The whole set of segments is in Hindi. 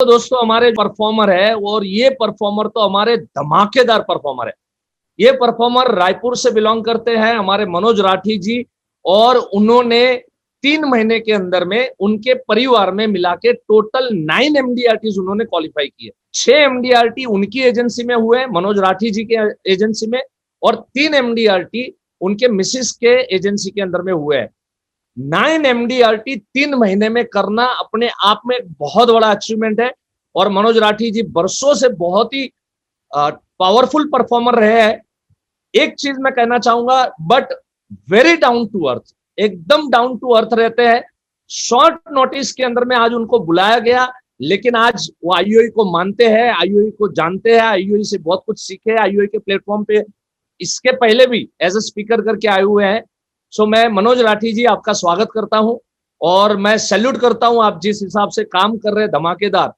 तो दोस्तों हमारे परफॉर्मर है और ये परफॉर्मर तो हमारे धमाकेदार परफॉर्मर है। ये परफॉर्मर रायपुर से बिलोंग करते हैं, हमारे मनोज राठी जी। और उन्होंने 3 महीने के अंदर में उनके परिवार में मिला के टोटल 9 एमडीआरटी उन्होंने क्वालिफाई किए। 6 एमडीआरटी उनकी एजेंसी में हुए, मनोज राठी जी के एजेंसी में, और 3 एमडीआरटी उनके मिसिस के एजेंसी के अंदर में हुए हैं। 9 एमडीआरटी 3 महीने में करना अपने आप में एक बहुत बड़ा अचीवमेंट है। और मनोज राठी जी बरसों से बहुत ही पावरफुल परफॉर्मर रहे हैं। एक चीज मैं कहना चाहूंगा, but very down to earth, एकदम डाउन टू अर्थ रहते हैं। शॉर्ट नोटिस के अंदर में आज उनको बुलाया गया, लेकिन आज वो आईयूआई को मानते हैं, आईयूआई को जानते हैं, आईयूआई से बहुत कुछ सीखे, आईयूआई के प्लेटफॉर्म पे इसके पहले भी एज ए स्पीकर करके आए हुए हैं। सो मैं मनोज राठी जी आपका स्वागत करता हूं और मैं सैल्यूट करता हूं, आप जिस हिसाब से काम कर रहे हैं धमाकेदार।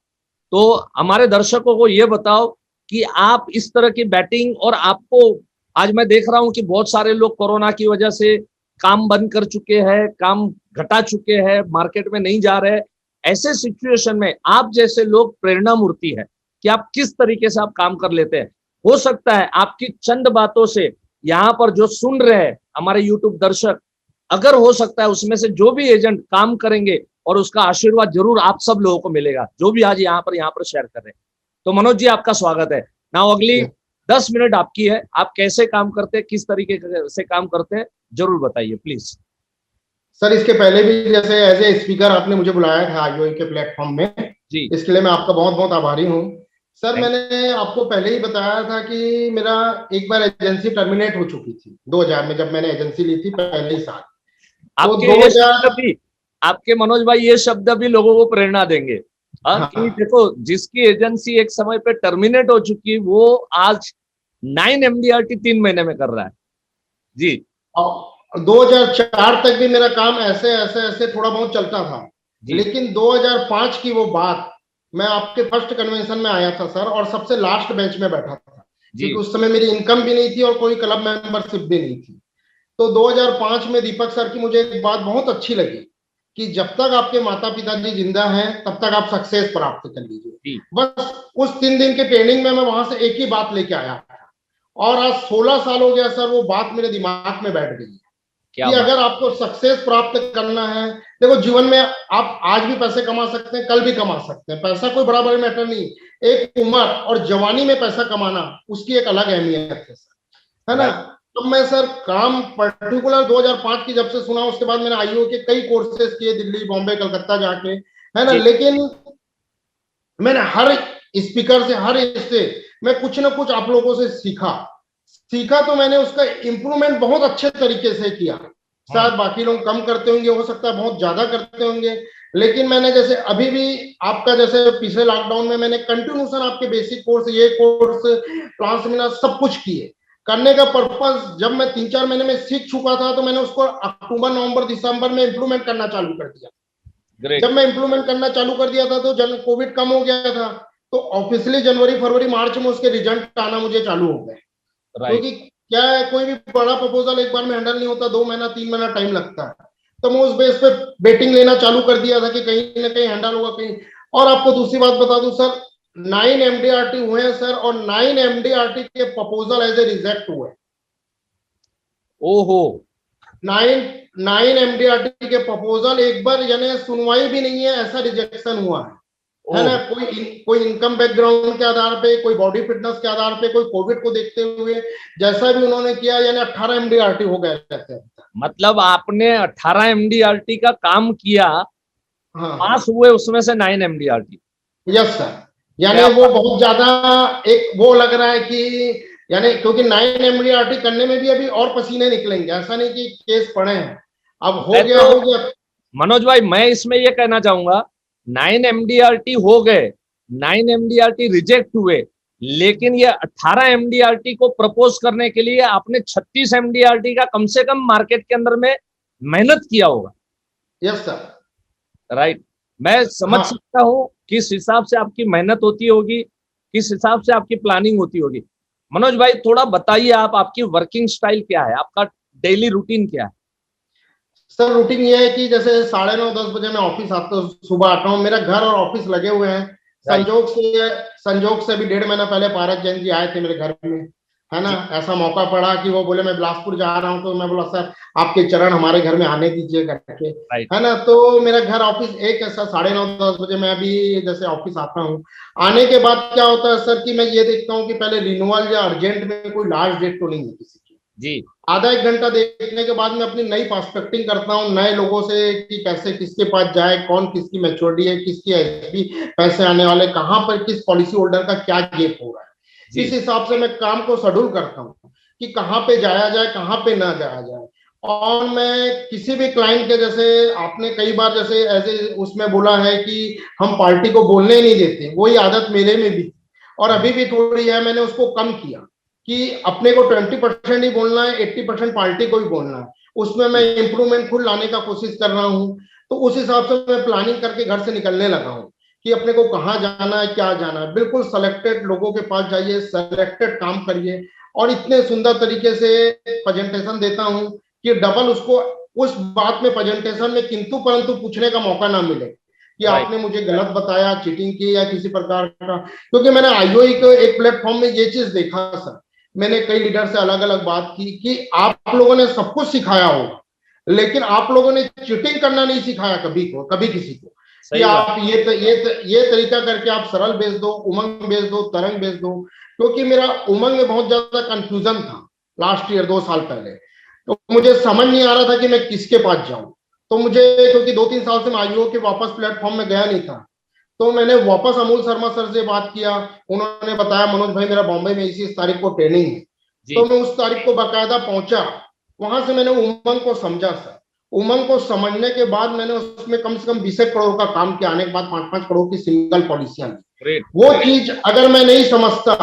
तो हमारे दर्शकों को ये बताओ कि आप इस तरह की बैटिंग, और आपको आज मैं देख रहा हूं कि बहुत सारे लोग कोरोना की वजह से काम बंद कर चुके हैं, काम घटा चुके हैं, मार्केट में नहीं जा रहे। ऐसे सिचुएशन में आप जैसे लोग प्रेरणा मूर्ति है कि आप किस तरीके से आप काम कर लेते हैं। हो सकता है आपकी चंद बातों से यहाँ पर जो सुन रहे हैं हमारे यूट्यूब दर्शक, अगर हो सकता है उसमें से जो भी एजेंट काम करेंगे और उसका आशीर्वाद जरूर आप सब लोगों को मिलेगा, जो भी आज यहाँ पर शेयर कर रहे हैं। तो मनोज जी आपका स्वागत है। नाउ अगली 10 मिनट आपकी है। आप कैसे काम करते हैं, किस तरीके से काम करते हैं, जरूर बताइए प्लीज। सर, इसके पहले भी जैसे एज ए स्पीकर आपने मुझे बुलाया था आईयूआई के प्लेटफॉर्म में जी, इसके लिए मैं आपका बहुत बहुत आभारी हूँ। सर, मैंने आपको पहले ही बताया था कि मेरा एक बार एजेंसी टर्मिनेट हो चुकी थी 2000 में, जब मैंने एजेंसी ली थी पहले ही साल। आपके मनोज भाई ये शब्द भी लोगों को प्रेरणा देंगे। हाँ, कि देखो जिसकी एजेंसी एक समय पे टर्मिनेट हो चुकी, वो आज 9 एमडीआरटी 3 महीने में कर रहा है जी। 2004 तक भी मेरा काम ऐसे ऐसे ऐसे थोड़ा बहुत चलता था, लेकिन 2005 की वो बात, मैं आपके फर्स्ट कन्वेंशन में आया था सर, और सबसे लास्ट बेंच में बैठा था, क्योंकि उस समय मेरी इनकम भी नहीं थी और कोई क्लब मेंबरशिप भी नहीं थी। तो 2005 में दीपक सर की मुझे एक बात बहुत अच्छी लगी कि जब तक आपके माता पिता जी जिंदा हैं तब तक आप सक्सेस प्राप्त कर लीजिए। बस उस 3 दिन के ट्रेनिंग में मैं वहां से एक ही बात लेके आया था, और आज 16 साल हो गया सर, वो बात मेरे दिमाग में बैठ गई कि अगर आपको सक्सेस प्राप्त करना है, देखो जीवन में आप आज भी पैसे कमा सकते हैं, कल भी कमा सकते हैं, पैसा कोई बड़ा बड़ा मैटर नहीं। एक उम्र और जवानी में पैसा कमाना, उसकी एक अलग अहमियत है सर, है ना। तो मैं सर काम पर्टिकुलर 2005 की जब से सुना, उसके बाद मैंने आईओ के कई कोर्सेज किए, दिल्ली, बॉम्बे, कलकत्ता जाके, है ना। लेकिन मैंने हर स्पीकर से, हर इससे मैं कुछ ना कुछ आप लोगों से सीखा तो मैंने उसका इंप्रूवमेंट बहुत अच्छे तरीके से किया। शायद बाकी लोग कम करते होंगे, हो सकता है बहुत ज्यादा करते होंगे, लेकिन मैंने जैसे अभी भी आपका, जैसे पिछले लॉकडाउन में मैंने कंटिन्यूशन आपके बेसिक कोर्स, ये कोर्स, प्लान सेमिनार सब कुछ किए। करने का पर्पस, जब मैं 3-4 महीने में सीख चुका था तो मैंने उसको अक्टूबर, नवंबर, दिसंबर में इंप्रूवमेंट करना चालू कर दिया। जब मैं इंप्रूवमेंट करना चालू कर दिया था तो कोविड कम हो गया था, तो ऑफिशियली जनवरी, फरवरी, मार्च में उसके रिजल्ट आना मुझे चालू हो गए। क्योंकि क्या है, कोई भी बड़ा प्रपोजल एक बार में हैंडल नहीं होता, 2 महीना 3 महीना टाइम लगता है। तो मैं उस बेस पे बेटिंग लेना चालू कर दिया था कि कहीं ना कहीं हैंडल होगा कहीं। और आपको दूसरी बात बता दूं सर, 9 एमडीआरटी हुए हैं सर, और 9 एमडीआरटी के प्रपोजल एज ए रिजेक्ट हुए। ओहो, 9 एमडीआरटी के प्रपोजल एक बार यानी सुनवाई भी नहीं है, ऐसा रिजेक्शन हुआ है ना। कोई इनकम बैकग्राउंड के आधार पे, कोई बॉडी फिटनेस के आधार पे, कोई कोविड को देखते हुए, जैसा भी उन्होंने किया, यानी 18 एमडीआरटी हो गए रहते हैं। मतलब आपने 18 एमडीआरटी का काम किया, पास हुए उसमें से 9 एमडीआरटी। यस सर, यानी वो बहुत ज्यादा एक वो लग रहा है कि, यानी क्योंकि 9 एमडीआरटी करने में भी अभी और पसीने निकलेंगे, ऐसा नहीं कि केस पड़े हैं, अब हो गया। मनोज भाई, मैं इसमें ये कहना चाहूंगा, 9 एमडीआरटी हो गए, 9 एमडीआरटी रिजेक्ट हुए, लेकिन ये 18 एमडीआरटी को प्रपोज करने के लिए आपने 36 एमडीआरटी का कम से कम मार्केट के अंदर में मेहनत किया होगा। Yes sir, right. मैं समझ सकता हूँ किस हिसाब से आपकी मेहनत होती होगी, किस हिसाब से आपकी प्लानिंग होती होगी। मनोज भाई थोड़ा बताइए, आपकी वर्किंग स्टाइल क्या है, आपका डेली रूटीन क्या है? सर, रूटीन ये है कि जैसे 9:30-10 बजे मैं ऑफिस आता हूँ, सुबह आता हूँ, मेरा घर और ऑफिस लगे हुए हैं राइट, संजोग से अभी 1.5 महीना पहले पारस जैन जी आए थे मेरे घर में, है ना। जी, ऐसा मौका पड़ा कि वो बोले मैं बिलासपुर जा रहा हूँ, तो मैं बोला सर आपके चरण हमारे घर में आने दीजिए करके, राइट, है ना। तो मेरा घर ऑफिस एक ऐसा 9:30-10 बजे मैं अभी जैसे ऑफिस आता हूँ, आने के बाद क्या होता है सर कि मैं ये देखता हूँ कि पहले रिन्यूअल या अर्जेंट में कोई लास्ट डेट तो नहीं है किसी की। जी, आधा एक घंटा देखने के बाद मैं अपनी नई प्रोस्पेक्टिंग करता हूँ नए लोगों से कि कैसे किसके पास जाए, कौन किसकी मैच्योरिटी है, किसकी एसपी पैसे आने वाले, कहाँ पर किस पॉलिसी होल्डर का क्या गेप हो रहा है। जी, इस हिसाब से मैं काम को शेड्यूल करता हूँ कि कहाँ पे जाया जाए, कहाँ पे ना जाया जाए। और मैं किसी भी क्लाइंट के, जैसे आपने कई बार जैसे ऐसे उसमें बोला है कि हम पार्टी को बोलने ही नहीं देते, वही आदत मेरे में भी थी और अभी भी थोड़ी है, मैंने उसको कम किया कि अपने को 20% ही बोलना है, 80% पार्टी को ही बोलना है। उसमें मैं जी, इंप्रूवमेंट खुद लाने का कोशिश कर रहा हूँ। तो उस हिसाब से मैं प्लानिंग करके घर से निकलने लगा हूँ कि अपने को कहाँ जाना है, क्या जाना है। बिल्कुल सेलेक्टेड लोगों के पास जाइए, सेलेक्टेड काम करिए और इतने सुंदर तरीके से प्रेजेंटेशन देता हूँ कि डबल उसको उस बात में प्रेजेंटेशन में किंतु परंतु पूछने का मौका ना मिले कि राइट, आपने मुझे गलत बताया, चीटिंग की या किसी प्रकार का। क्योंकि मैंने आईओई के एक प्लेटफॉर्म में ये चीज देखा सर, मैंने कई लीडर से अलग अलग बात की कि आप लोगों ने सब कुछ सिखाया होगा, लेकिन आप लोगों ने चीटिंग करना नहीं सिखाया कभी किसी को कि सही बात, आप ये तरीका करके आप सरल बेच दो, उमंग बेच दो, तरंग बेच दो। क्योंकि मेरा उमंग में बहुत ज्यादा कंफ्यूजन था लास्ट ईयर 2 साल पहले, तो मुझे समझ नहीं आ रहा था कि मैं किसके पास जाऊं। तो मुझे, क्योंकि 2-3 साल से मैं आईओ के वापस प्लेटफॉर्म में गया नहीं था, तो मैंने वापस अमूल शर्मा सर से बात किया। उन्होंने बताया मनोज भाई मेरा बॉम्बे में इस तारीख को ट्रेनिंग है। तो जी, मैं उस तारीख को बाकायदा पहुंचा, वहां से मैंने उमंग को समझा सर। उमंग को समझने के बाद मैंने उसमें कम से कम 20 करोड़ का काम किया, आने के बाद 5-5 करोड़ की सिंगल पॉलिसियां ली। ग्रेट, वो चीज अगर मैं नहीं समझता,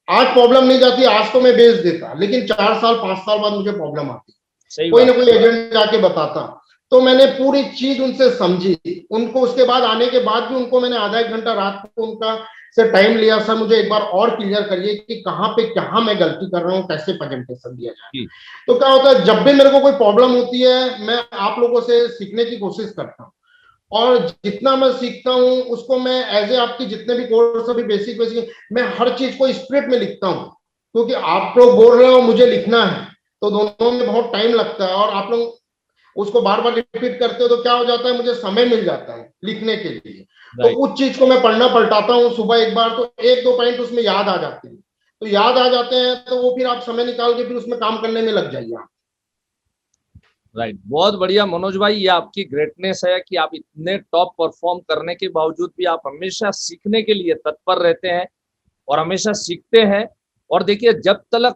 आज प्रॉब्लम नहीं जाती, आज तो मैं बेच देता, लेकिन 4 साल 5 साल बाद मुझे प्रॉब्लम आती, सही कोई ना बात, कोई एजेंट जाके बताता। तो मैंने पूरी चीज उनसे समझी, उनको उसके बाद आने के बाद भी उनको मैंने आधा एक घंटा रात को उनका से टाइम लिया, सर मुझे एक बार और क्लियर करिए कि कहाँ पे कहाँ मैं गलती कर रहा हूँ, कैसे प्रेजेंटेशन दिया जाए। जी, तो क्या होता है, जब भी मेरे को कोई प्रॉब्लम होती है मैं आप लोगों से सीखने की कोशिश करता हूँ और जितना मैं सीखता हूँ उसको मैं एज ए आपकी जितने भी कोर्स अभी बेसिक बेसिक मैं हर चीज को स्क्रिप्ट में लिखता हूँ, क्योंकि आप लोग बोल रहे हो मुझे लिखना है, तो दोनों में बहुत टाइम लगता है और आप लोग उसको बार बार रिपीट करते हो तो क्या हो जाता है, मुझे समय मिल जाता है लिखने के लिए। तो राइट, उस चीज को मैं पढ़ना पलटाता हूँ सुबह एक बार, तो 1-2 पॉइंट उसमें याद आ जाते हैं, तो याद आ जाते हैं तो वो फिर आप समय निकाल के फिर उसमें काम करने में लग जाइए आप। राइट, बहुत बढ़िया मनोज भाई, ये आपकी ग्रेटनेस है कि आप इतने टॉप परफॉर्म करने के बावजूद भी आप हमेशा सीखने के लिए तत्पर रहते हैं और हमेशा सीखते हैं। और देखिए, जब तक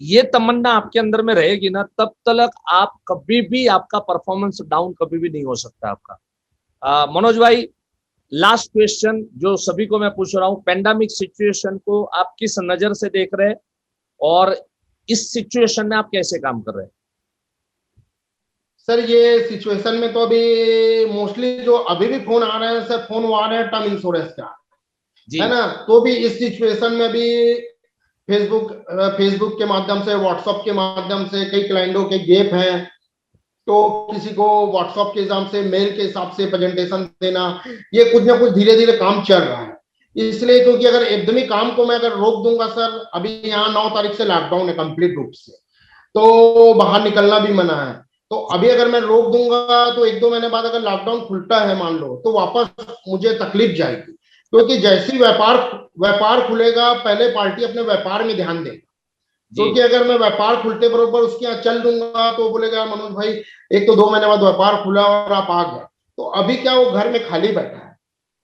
ये तमन्ना आपके अंदर में रहेगी ना, तब तक आप कभी भी, आपका परफॉर्मेंस डाउन कभी भी नहीं हो सकता आपका। मनोज भाई, लास्ट क्वेश्चन जो सभी को मैं पूछ रहा हूँ, पेंडेमिक सिचुएशन को आप किस नजर से देख रहे हैं और इस सिचुएशन में आप कैसे काम कर रहे हैं? सर ये सिचुएशन में तो अभी मोस्टली जो अभी भी फोन आ रहे हैं सर, फोन आ रहे हैं टर्म इंश्योरेंस का, है जी, ना। तो भी इस सिचुएशन में भी फेसबुक फेसबुक के माध्यम से, व्हाट्सएप के माध्यम से कई क्लाइंटों के गेप हैं, तो किसी को व्हाट्सएप के हिसाब से, मेल के हिसाब से प्रेजेंटेशन देना, ये कुछ ना कुछ धीरे धीरे काम चल रहा है। इसलिए क्योंकि अगर एकदमी काम को मैं अगर रोक दूंगा सर, अभी यहाँ 9 तारीख से लॉकडाउन है कंप्लीट रूप से, तो बाहर निकलना भी मना है। तो अभी अगर मैं रोक दूंगा तो 1-2 महीने बाद अगर लॉकडाउन खुलता है मान लो, तो वापस मुझे तकलीफ जाएगी, क्योंकि जैसी व्यापार व्यापार खुलेगा पहले पार्टी अपने व्यापार में ध्यान देगा। जी, क्योंकि अगर मैं व्यापार खुलते बरोबर उसके यहाँ चल दूंगा तो बोलेगा मनोज भाई एक तो 2 महीने बाद व्यापार खुला और आप आ गए, तो अभी क्या वो घर में खाली बैठा है।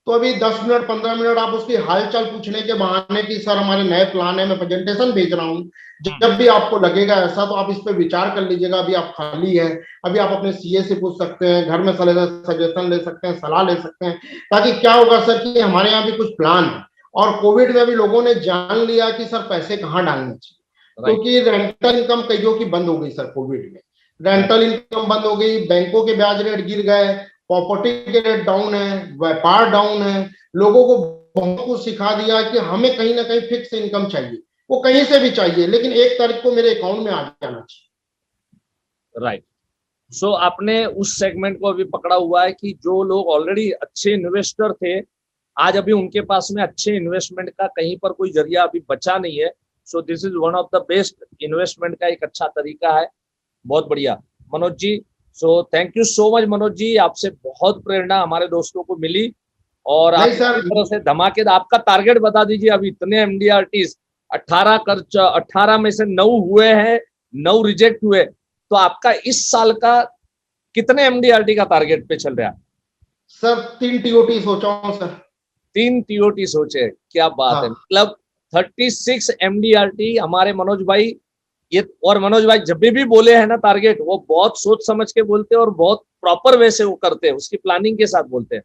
तो अभी 10 मिनट 15 मिनट आप उसकी हालचाल पूछने के बहाने की सर हमारे नए प्लान है, मैं प्रेजेंटेशन भेज रहा हूँ, जब भी आपको लगेगा ऐसा तो आप इस पर विचार कर लीजिएगा, अभी आप खाली है, अभी आप अपने सीए से पूछ सकते हैं, घर में सजेशन ले सकते हैं, सलाह ले सकते हैं। ताकि क्या होगा सर कि हमारे यहाँ भी कुछ प्लान है, और कोविड में भी लोगों ने जान लिया कि सर पैसे कहाँ डालने चाहिए। राइट, क्योंकि रेंटल इनकम कईयों की बंद हो गई सर कोविड में, राइट, रेंटल इनकम बंद हो गई, बैंकों के ब्याज रेट गिर गए, प्रॉपर्टी के रेट डाउन है, व्यापार डाउन है। लोगों को बहुत कुछ सिखा दिया कि हमें कहीं ना कहीं फिक्स इनकम चाहिए, वो कहीं से भी चाहिए, लेकिन 1 तारीख को मेरे अकाउंट में आ जाना चाहिए। राइट। सो आपने उस सेगमेंट को अभी पकड़ा हुआ है कि जो लोग ऑलरेडी अच्छे इन्वेस्टर थे, आज अभी उनके पास में अच्छे इन्वेस्टमेंट का कहीं पर कोई जरिया अभी बचा नहीं है। So this is one of the best investment का एक अच्छा तरीका है। बहुत बढ़िया Manoj ji. So thank you so much Manoj ji, आपसे बहुत प्रेरणा हमारे दोस्तों को मिली। और आप नहीं सर, इस तरह से धमाकेदार, आपका टारगेट बता दीजिए। अभी इतने MDRTs 18 में से 9 हुए हैं, 9 रिजेक्ट हुए, तो आपका इस साल का कितने MDRT का टारगेट पे चल रहा है? सर 3 TOT सोचा हूँ सर। 3 TOT सोचे, क्या बात है। हाँ। मतलब 36 MDRT हमारे मनोज भाई ये। और मनोज भाई जब भी बोले हैं ना टारगेट, वो बहुत सोच समझ के बोलते हैं और बहुत प्रॉपर वे से वो करते हैं, उसकी प्लानिंग के साथ बोलते हैं।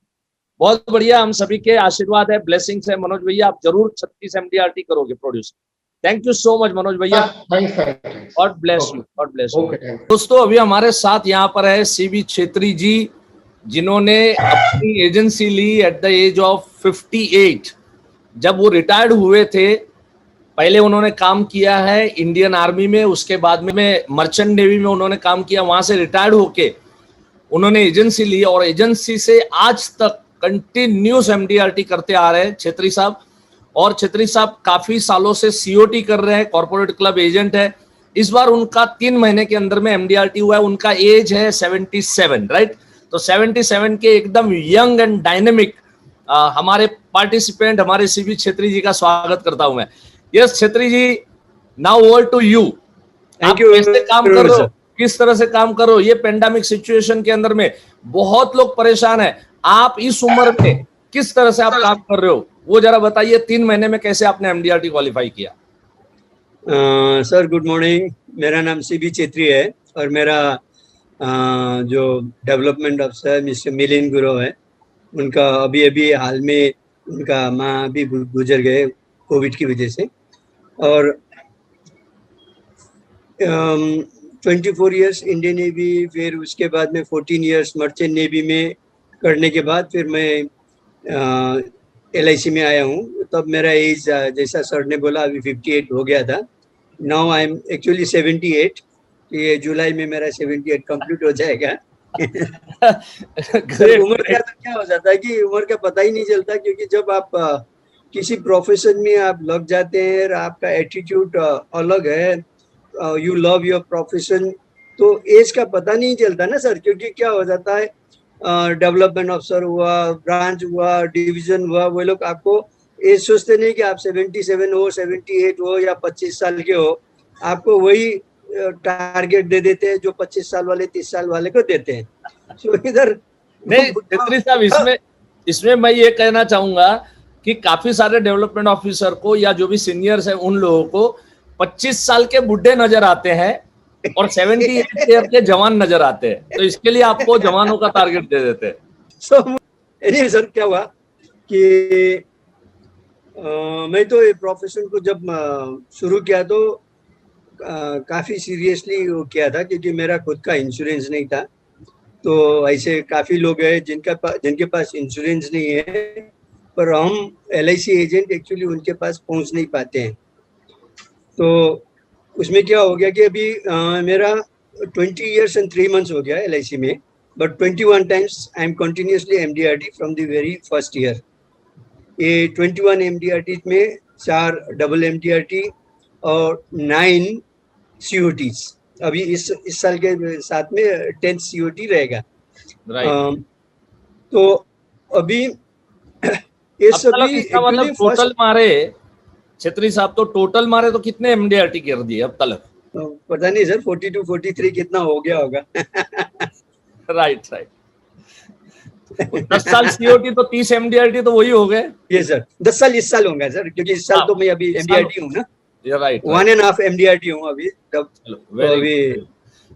बहुत बढ़िया, हम सभी के आशीर्वाद है, ब्लेसिंग्स है मनोज भैया, आप जरूर 36 MDRT करोगे produce. Thank you so much Manoj भैया, thanks sir. God bless you, God bless you. Okay, thank you. दोस्तों अभी हमारे साथ यहाँ पर है CB छेत्री जी, जिन्होंने अपनी एजेंसी ली एट द एज ऑफ 58। जब वो रिटायर्ड हुए थे, पहले उन्होंने काम किया है इंडियन आर्मी में, उसके बाद में मर्चेंट नेवी में उन्होंने काम किया, वहां से रिटायर्ड होके उन्होंने एजेंसी ली और एजेंसी से आज तक कंटिन्यूस MDRT करते आ रहे हैं छेत्री साहब। और छेत्री साहब काफी सालों से COT कर रहे हैं, कॉर्पोरेट क्लब एजेंट है। इस बार उनका 3 महीने के अंदर में MDRT हुआ है। उनका एज है 77, राइट। तो 77 के एकदम यंग एंड डायनेमिक हमारे पार्टिसिपेंट हमारे CB छेत्री जी का स्वागत करता हूं मैं। Yes Chhetri ji, now over to you. Thank you. कैसे काम कर रहे हो, किस तरह से काम कर रहे हो? ये पेंडेमिक सिचुएशन के अंदर में बहुत लोग परेशान है, आप इस उम्र में किस तरह से आप काम कर रहे हो, वो जरा बताइए। 3 महीने में कैसे आपने MDRT क्वालिफाई किया? सर गुड मॉर्निंग, मेरा नाम CB छेत्री है और मेरा जो डेवलपमेंट अफसर मिस्टर मिलिंद गुरु है, उनका अभी हाल में उनका माँ भी गुजर गए कोविड की वजह से। और 24 इयर्स इंडियन नेवी, फिर उसके बाद में 14 इयर्स मर्चेंट नेवी में करने के बाद फिर मैं LIC में आया हूँ। तब मेरा एज जैसा सर ने बोला अभी 58 हो गया था। Now I am actually 78। ये जुलाई में मेरा 78 कंप्लीट हो जाएगा। उम्र का तो क्या हो जाता है कि उम्र का पता ही नहीं चलता, क्योंकि जब आप किसी प्रोफेशन में आप लग जाते हैं, आपका एटीट्यूड अलग है, यू लव योर प्रोफेशन, तो एज का पता नहीं चलता ना सर। क्योंकि क्या हो जाता है, डेवलपमेंट अफसर हुआ, ब्रांच हुआ, डिवीजन हुआ, वो लोग आपको एज सोचते नहीं कि आप 77 हो, 78 हो या 25 साल के हो, आपको वही टारगेट दे देते हैं जो 25 साल वाले 30 साल वाले को देते हैं। तो इधर नहीं छेत्री साहब, इसमें मैं ये कहना चाहूंगा कि काफी सारे डेवलपमेंट ऑफिसर को या जो भी सीनियर्स हैं उन लोगों को 25 साल के बुढ़े नजर आते हैं और 78 ईयर के जवान नजर आते हैं, तो इसके लिए आपको जवानों का टारगेट दे देते हैं। anyway, सर क्या हुआ कि मैं तो ये प्रोफेशन को जब शुरू किया तो काफ़ी सीरियसली वो किया था, क्योंकि मेरा खुद का इंश्योरेंस नहीं था। तो ऐसे काफ़ी लोग हैं जिनके पास इंश्योरेंस नहीं है, पर हम LIC एजेंट एक्चुअली उनके पास पहुंच नहीं पाते हैं। तो उसमें क्या हो गया कि अभी मेरा 20 years and 3 months हो गया LIC में, but 21 times I am continuously MDRT from the very first year. ये 21 MDRT में 4 डबल MDRT और 9 COTs। अभी इस साल के साथ में 10 COT रहेगा। तो अभी ये सभी मतलब टोटल मारे छेत्री साहब, तो टोटल मारे तो कितने MDRT कर दिए अब तक? पता नहीं सर, 42 43 कितना हो गया होगा। राइट 10 साल COT तो 30 MDRT तो वही हो गए। ये सर 10 साल इस साल होंगे सर, क्योंकि इस साल तो मैं अभी MDRT हूँ ना। राइट 1.5 MDRT हूँ अभी तब। अभी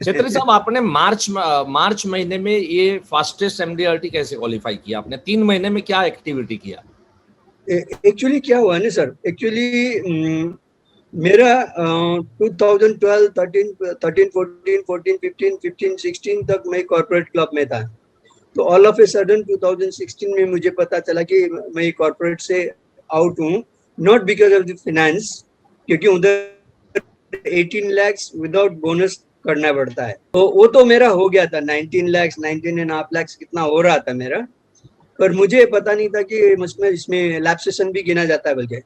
छेत्री साहब, आपने मार्च महीने में ये फास्टेस्ट MDRT कैसे क्वालिफाई किया आपने? 3 महीने में क्या एक्टिविटी किया? एक्चुअली क्या हुआ ना सर, एक्चुअली मेरा 2012, 13, 14, 15, 16 तक मैं कॉर्पोरेट क्लब में था। तो ऑल ऑफ ए सडन 2016 में मुझे पता चला कि मैं कॉर्पोरेट से आउट हूँ, not because of the finance, क्योंकि उधर 18 लाख विदाउट बोनस करना पड़ता है। तो वो तो मेरा हो गया था, 19 लाख 19.5 लाख कितना हो रहा था मेरा। पर मुझे पता नहीं था कि इसमें लैब सेशन भी गिना जाता है, बल्कि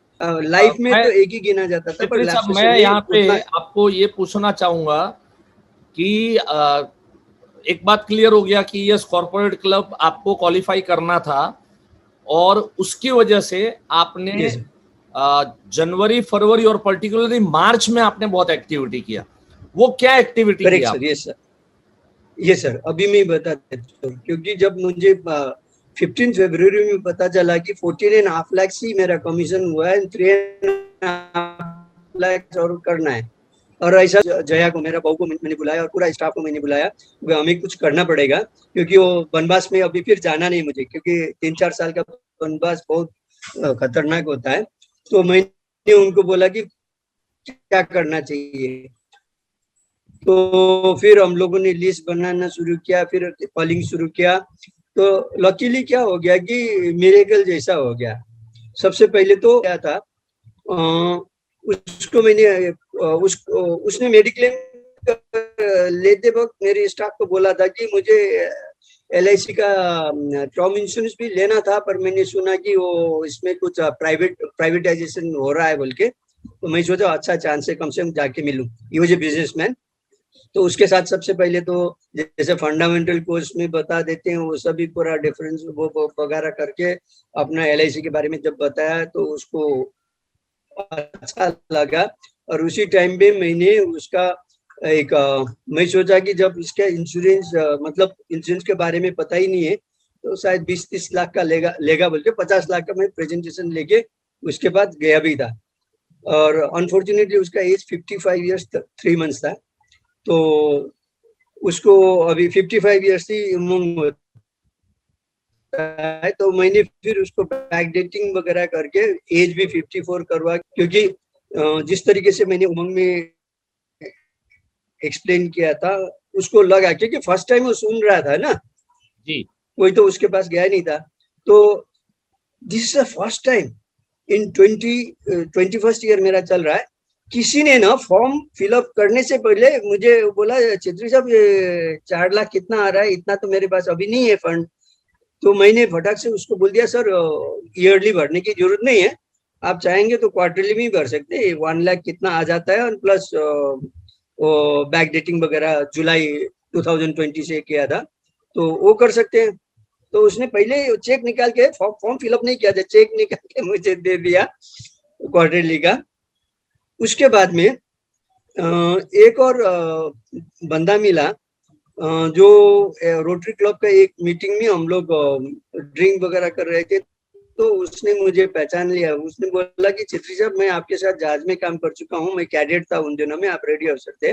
लाइफ में तो एक ही गिना जाता था, पर छेत्री लैब साहब, सेशन मैं में यहाँ पे उतना। आपको ये पूछना चाहूंगा कि एक बात क्लियर हो गया कि यस, कॉर्पोरेट क्लब आपको क्वालिफाई करना था और उसकी वजह से आपने Yes, sir. जनवरी, फरवरी और पर्टिकुलरली मार्च में आपने बहुत एक्टिविटी किया। वो क्या एक्टिविटी करेक्ट किया? Sir, yes sir, yes sir, अभी मैं बता देता हूँ। क्योंकि जब मुझे 15 फरवरी में पता चला कि 14.5 लाख ही मेरा कमीशन हुआ है, 3.5 लाख और करना है, और ऐसा जया को, मेरा बहू को मैंने बुलाया और पूरा स्टाफ को मैंने बुलाया, हमें कुछ करना पड़ेगा, क्योंकि वो वनवास में अभी फिर जाना नहीं मुझे, क्योंकि 3-4 साल का वनवास बहुत खतरनाक होता है। तो मैंने उनको बोला कि क्या करना चाहिए। तो फिर हम लोगों ने लिस्ट बनाना शुरू किया, फिर कॉलिंग शुरू किया। तो लकीली क्या हो गया कि मिरेकल जैसा हो गया। सबसे पहले तो क्या था, उसको मैंने उसने मेडिक्लेम लेते वक्त मेरे स्टाफ को बोला था कि मुझे LIC का टर्म इंश्योरेंस भी लेना था, पर मैंने सुना कि वो इसमें कुछ प्राइवेटाइजेशन हो रहा है बोल के। तो मैं सोचा अच्छा चांस है, कम से कम जाके मिलूं। He was a businessman. तो उसके साथ सबसे पहले तो जैसे फंडामेंटल कोर्स में बता देते हैं, वो सभी पूरा डिफरेंस वो वगैरह करके अपना LIC के बारे में जब बताया तो उसको अच्छा लगा। और उसी टाइम पे मैंने उसका एक मैं सोचा कि जब इसका इंश्योरेंस मतलब इंश्योरेंस के बारे में पता ही नहीं है, तो शायद 20-30 लाख का लेगा बोल के 50 लाख का मैं प्रेजेंटेशन लेके उसके बाद गया भी था। और अनफॉर्चुनेटली उसका एज 55 ईयर्स 3 मंथ्स था। तो उसको अभी 55 ईयर्स की उम्र है। तो मैंने फिर उसको बैक डेटिंग वगैरह करके एज भी 54 करवा, क्योंकि जिस तरीके से मैंने उमंग में एक्सप्लेन किया था, उसको लगा, क्योंकि फर्स्ट टाइम वो सुन रहा था ना जी, कोई तो उसके पास गया नहीं था। तो this is the first time in 21st year मेरा चल रहा है, किसी ने ना फॉर्म फिलअप करने से पहले मुझे बोला, छेत्री साहब ये 4 लाख कितना आ रहा है, इतना तो मेरे पास अभी नहीं है फंड। तो मैंने फटाक से उसको बोल दिया, सर ईयरली भरने की जरूरत नहीं है, आप चाहेंगे तो क्वार्टरली में भर सकते हैं, 1 लाख कितना आ जाता है। और प्लस बैक डेटिंग वगैरह जुलाई 2020 से किया था, तो वो कर सकते हैं। तो उसने पहले चेक निकाल के, फॉर्म फिलअप नहीं किया था, चेक निकाल के मुझे दे दिया क्वार्टरली का। उसके बाद में एक और बंदा मिला, जो रोटरी क्लब का एक मीटिंग में हम लोग ड्रिंक वगैरह कर रहे थे। तो उसने मुझे पहचान लिया। उसने बोला कि छेत्री साहब मैं आपके साथ जहाज में काम कर चुका हूँ, मैं कैडेट था उन दिनों में, आप रेडियो अफसर थे।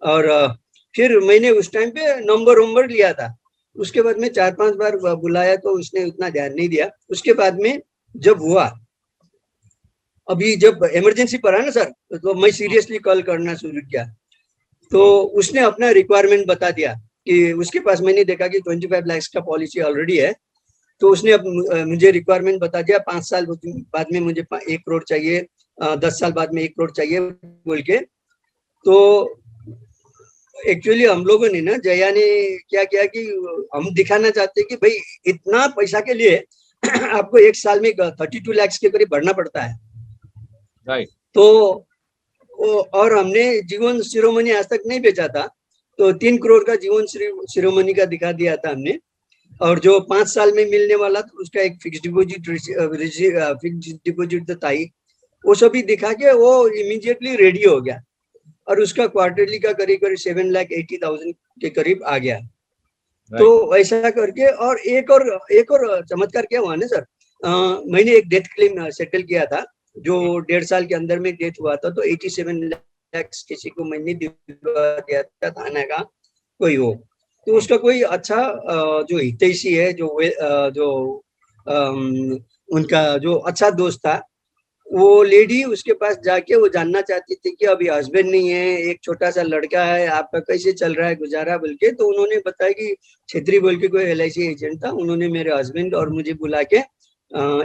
और फिर मैंने उस टाइम पे नंबर लिया था। उसके बाद में 4-5 बार बुलाया तो उसने उतना ध्यान नहीं दिया। उसके बाद में जब हुआ, अभी जब इमरजेंसी पड़ा ना सर, तो मैं सीरियसली कॉल करना शुरू किया। तो उसने अपना रिक्वायरमेंट बता दिया कि उसके पास, मैंने देखा कि 25 लाख का पॉलिसी ऑलरेडी है। तो उसने मुझे रिक्वायरमेंट बता दिया, 5 साल बाद में मुझे 1 करोड़ चाहिए, 10 साल बाद में 1 करोड़ चाहिए बोल के। तो एक्चुअली हम लोगों ने ना, जया ने क्या किया कि हम दिखाना चाहते कि भाई इतना पैसा के लिए आपको 1 साल में 32 लाख के करीब भरना पड़ता है। राइट। तो और हमने जीवन शिरोमणि आज तक नहीं बेचा था, तो 3 करोड़ का जीवन शिरोमणि का दिखा दिया था हमने। और जो 5 साल में मिलने वाला था उसका एक फिक्स डिपॉजिट तो था ही, वो सभी दिखा के वो इमीडिएटली रेडी हो गया। और उसका क्वार्टरली का करीब 7,80,000 के करीब आ गया। तो ऐसा करके, और एक और चमत्कार क्या हुआ ना सर, मैंने एक डेथ क्लेम सेटल किया था, जो 1.5 साल के अंदर में डेथ हुआ था। तो 87 लाख किसी को मैंने दिलवा दिया था, थाना का कोई हो। तो उसका कोई अच्छा जो हितैषी है, जो उनका जो अच्छा दोस्त था, वो लेडी उसके पास जाके वो जानना चाहती थी कि अभी हस्बैंड नहीं है, एक छोटा सा लड़का है, आपका कैसे चल रहा है गुजारा बोल के। तो उन्होंने बताया कि छेत्री बोल के कोई LIC एजेंट था, उन्होंने मेरे हस्बैंड और मुझे बुला के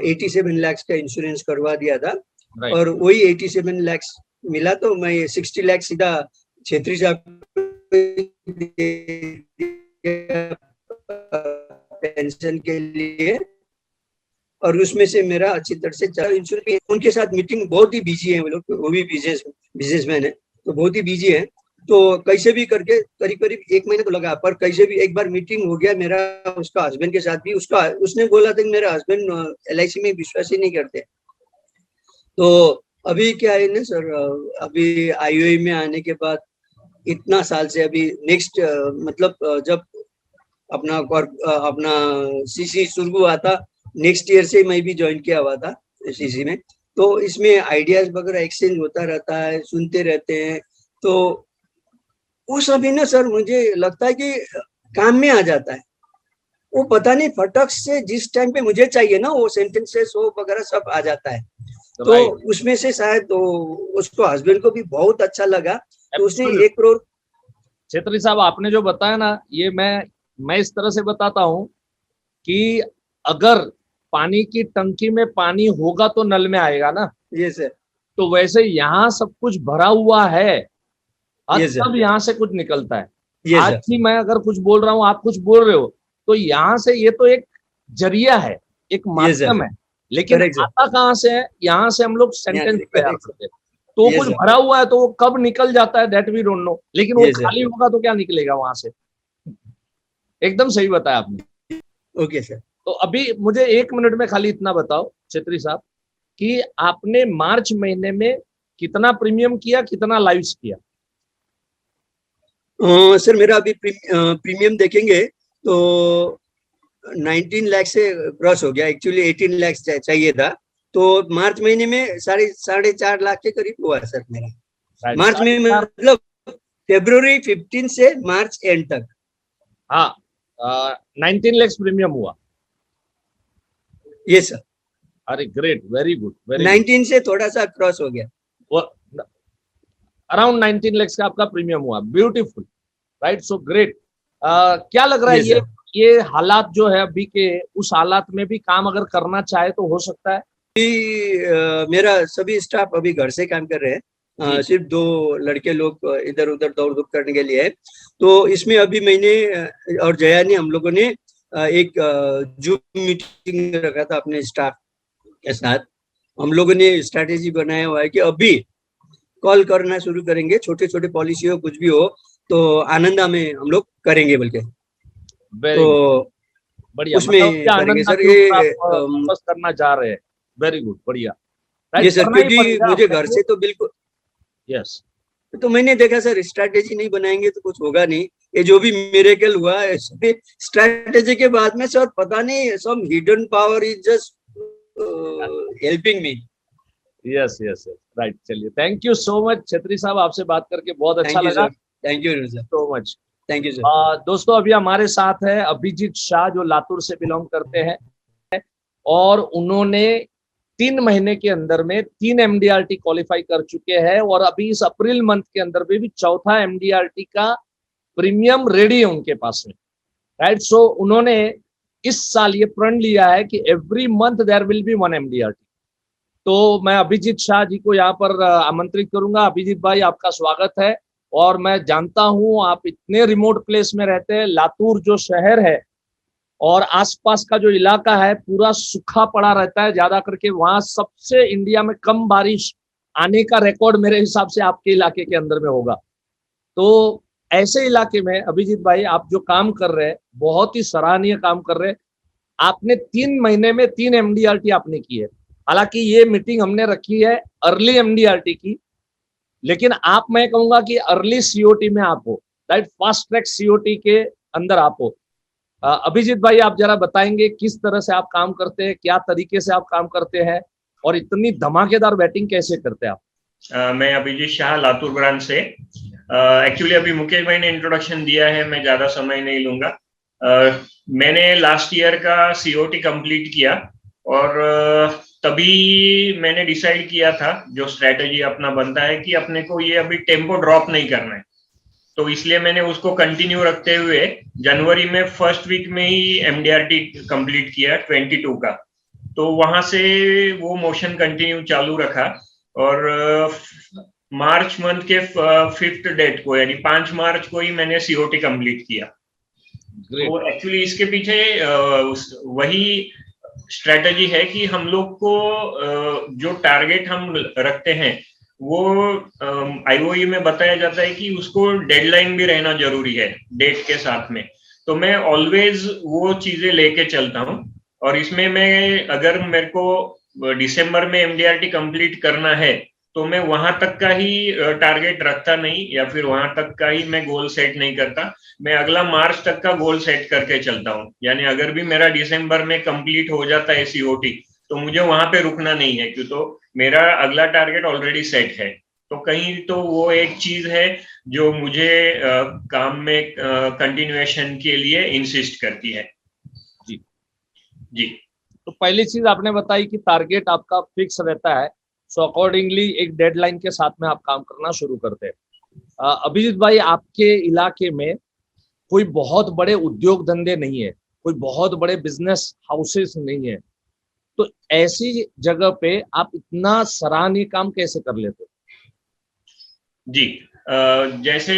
87 लाख का इंश्योरेंस करवा दिया था। और वही 87 लाख मिला। तो मैं 60 लाख सीधा छेत्री साहब पेंशन के लिए। और उसमें से मेरा अच्छी तरह से उनके साथ मीटिंग, बहुत ही बिजी है वो लोग, वो भी बिजनेसमैन है तो बहुत ही बिजी है। तो कैसे भी करके करीब करीब 1 महीने तो लगा, पर कैसे भी एक बार मीटिंग हो गया मेरा उसका हस्बैंड के साथ भी। उसने बोला था कि मेरा हस्बैंड LIC में विश्वास ही नहीं करते। तो अभी क्या है ना सर, अभी IOI में आने के बाद इतना साल से अभी नेक्स्ट मतलब जब अपना CC शुरू हुआ था, नेक्स्ट ईयर से मैं भी ज्वाइन किया हुआ था CC में। तो इसमें आइडियाज वगैरह एक्सचेंज होता रहता है, सुनते रहते हैं। तो वो सभी ना सर मुझे लगता है कि काम में आ जाता है। वो पता नहीं फटक से जिस टाइम पे मुझे चाहिए ना वो सेंटेंसेस वो वगैरह सब आ जाता है। तो उसमें से शायद तो उसको हस्बैंड को भी बहुत अच्छा लगा, तो उसने 1 करोड़। छेत्री साहब, आपने जो बताया ना, ये मैं इस तरह से बताता हूं कि अगर पानी की टंकी में पानी होगा तो नल में आएगा ना। ये सर। तो वैसे यहाँ सब कुछ भरा हुआ है, Yes, sir. तब यहाँ से कुछ निकलता है। Yes, आज sir. ही मैं अगर कुछ बोल रहा हूँ, आप कुछ बोल रहे हो, तो यहाँ से ये तो एक जरिया है, एक माध्यम है, लेकिन Correct, sir. आता कहाँ से है? यहाँ से हम लोग सेंटेंस तैयार करते हैं। तो Yes, कुछ sir. भरा हुआ है तो वो कब निकल जाता है दैट वी डोंट नो, लेकिन वो Yes, sir. खाली होगा तो क्या निकलेगा वहां से। एकदम सही बताया आपने। Okay sir. तो अभी मुझे 1 मिनट में खाली इतना बताओ छेत्री साहब कि आपने मार्च महीने में कितना प्रीमियम किया, कितना लाइव्स किया? सर मेरा अभी प्रीमियम देखेंगे तो 19 लाख से क्रॉस हो गया। एक्चुअली 18 लाख चाहिए था, तो मार्च महीने में 4.5 लाख के करीब हुआ सर मेरा। मार्च में मतलब February 15 से मार्च एंड तक। हाँ, 19 लाख प्रीमियम हुआ। ये सर। अरे ग्रेट, वेरी गुड, वेरी 19 से थोड़ा सा क्रॉस हो गया। अराउंड 19 लाख का आपका प्रीमियम हुआ। Beautiful, right, so great. क्या लग रहा है ये हालात जो है अभी के, उस हालात में भी काम अगर करना चाहे तो हो सकता है? मेरा सभी स्टाफ अभी घर से काम कर रहे हैं, सिर्फ 2 लड़के लोग इधर उधर दौड़ धूप करने के लिए है। तो इसमें अभी मैंने और जया ने हम लोगों ने एक जूम मीटिंग रखा था अपने स्टाफ के साथ। हम लोगों ने स्ट्रैटेजी बनाया हुआ है कि अभी कॉल करना शुरू करेंगे, छोटे छोटे पॉलिसी हो कुछ भी हो तो आनंदा में हम लोग करेंगे बोल के। तो बढ़िया, उसमें करेंगे सर। ये फोकस करना चाह रहे हैं। वेरी गुड, बढ़िया। ये सर, क्योंकि मुझे घर से तो बिल्कुल यस, तो मैंने देखा सर स्ट्रैटेजी नहीं बनाएंगे तो कुछ होगा नहीं। ये जो भी मिरेकल हुआ है स्ट्रैटेजी के बाद में सर, पता नहीं some hidden power is just helping me. Yes yes yes, right. चलिए, thank you so much Chhetri sahab, आपसे बात करके बहुत अच्छा लगा। Thank you sir, so much. Thank you sir. दोस्तों, अभी हमारे साथ है अभिजीत शाह, जो लातूर से बिलोंग करते हैं, और उन्होंने 3 महीने के अंदर में 3 MDRT क्वालिफाई कर चुके हैं, और अभी इस अप्रैल मंथ के अंदर में भी 4था MDRT का प्रीमियम रेडी है उनके पास में, राइट। सो उन्होंने इस साल ये प्रण लिया है कि every month there will be 1 MDRT। तो मैं अभिजीत शाह जी को यहाँ पर आमंत्रित करूंगा। अभिजीत भाई, आपका स्वागत है। और मैं जानता हूं आप इतने रिमोट प्लेस में रहते हैं, लातूर जो शहर है और आसपास का जो इलाका है पूरा सूखा पड़ा रहता है, ज्यादा करके वहां सबसे इंडिया में कम बारिश आने का रिकॉर्ड मेरे हिसाब से आपके इलाके के अंदर में होगा। तो ऐसे इलाके में अभिजीत भाई, आप जो काम कर रहे हैं, बहुत ही सराहनीय काम कर रहे हैं। आपने 3 महीने में 3 MDRT आपने की है। हालांकि ये मीटिंग हमने रखी है अर्ली MDRT की, लेकिन आप, मैं कहूंगा कि अर्ली COT में आप हो, राइट, फास्ट ट्रैक COT के अंदर आप हो। अभिजीत भाई, आप जरा बताएंगे किस तरह से आप काम करते हैं, क्या तरीके से आप काम करते हैं, और इतनी धमाकेदार बैटिंग कैसे करते हैं आप? मैं अभिजीत शाह, लातूर ब्रांच से। एक्चुअली अभी मुकेश भाई ने इंट्रोडक्शन दिया है, मैं ज्यादा समय नहीं लूंगा। मैंने लास्ट ईयर का COT कंप्लीट किया, और तभी मैंने डिसाइड किया था, जो स्ट्रेटेजी अपना बनता है कि अपने को ये अभी टेम्पो ड्रॉप नहीं करना है, तो इसलिए मैंने उसको कंटिन्यू रखते हुए जनवरी में फर्स्ट वीक में ही MDRT कंप्लीट किया 22 का। तो वहां से वो मोशन कंटिन्यू चालू रखा, और मार्च मंथ के 5th डेट को, यानी 5 मार्च को ही मैंने COT कंप्लीट किया। तो एक्चुअली इसके पीछे वही स्ट्रेटजी है कि हम लोग को जो टारगेट हम रखते हैं वो आईओई में बताया जाता है कि उसको डेडलाइन भी रहना जरूरी है डेट के साथ में। तो मैं ऑलवेज वो चीजें लेके चलता हूँ, और इसमें मैं अगर मेरे को दिसंबर में एमडीआरटी कंप्लीट करना है तो मैं वहां तक का ही टारगेट रखता नहीं, या फिर वहां तक का ही मैं गोल सेट नहीं करता। मैं अगला मार्च तक का गोल सेट करके चलता हूँ, यानी अगर भी मेरा दिसंबर में कंप्लीट हो जाता है सीओटी तो मुझे वहां पे रुकना नहीं है, क्यों तो मेरा अगला टारगेट ऑलरेडी सेट है। तो कहीं तो वो एक चीज है जो मुझे काम में कंटिन्यूएशन के लिए इंसिस्ट करती है। जी जी। तो पहली चीज आपने बताई कि टारगेट आपका फिक्स रहता है, सो अकॉर्डिंगली एक डेडलाइन के साथ में आप काम करना शुरू करते हैं। अभिजीत भाई, आपके इलाके में कोई बहुत बड़े उद्योग धंधे नहीं है, कोई बहुत बड़े बिजनेस हाउसेस नहीं है, तो ऐसी जगह पे आप इतना सराहनीय काम कैसे कर लेते हो? जी, जैसे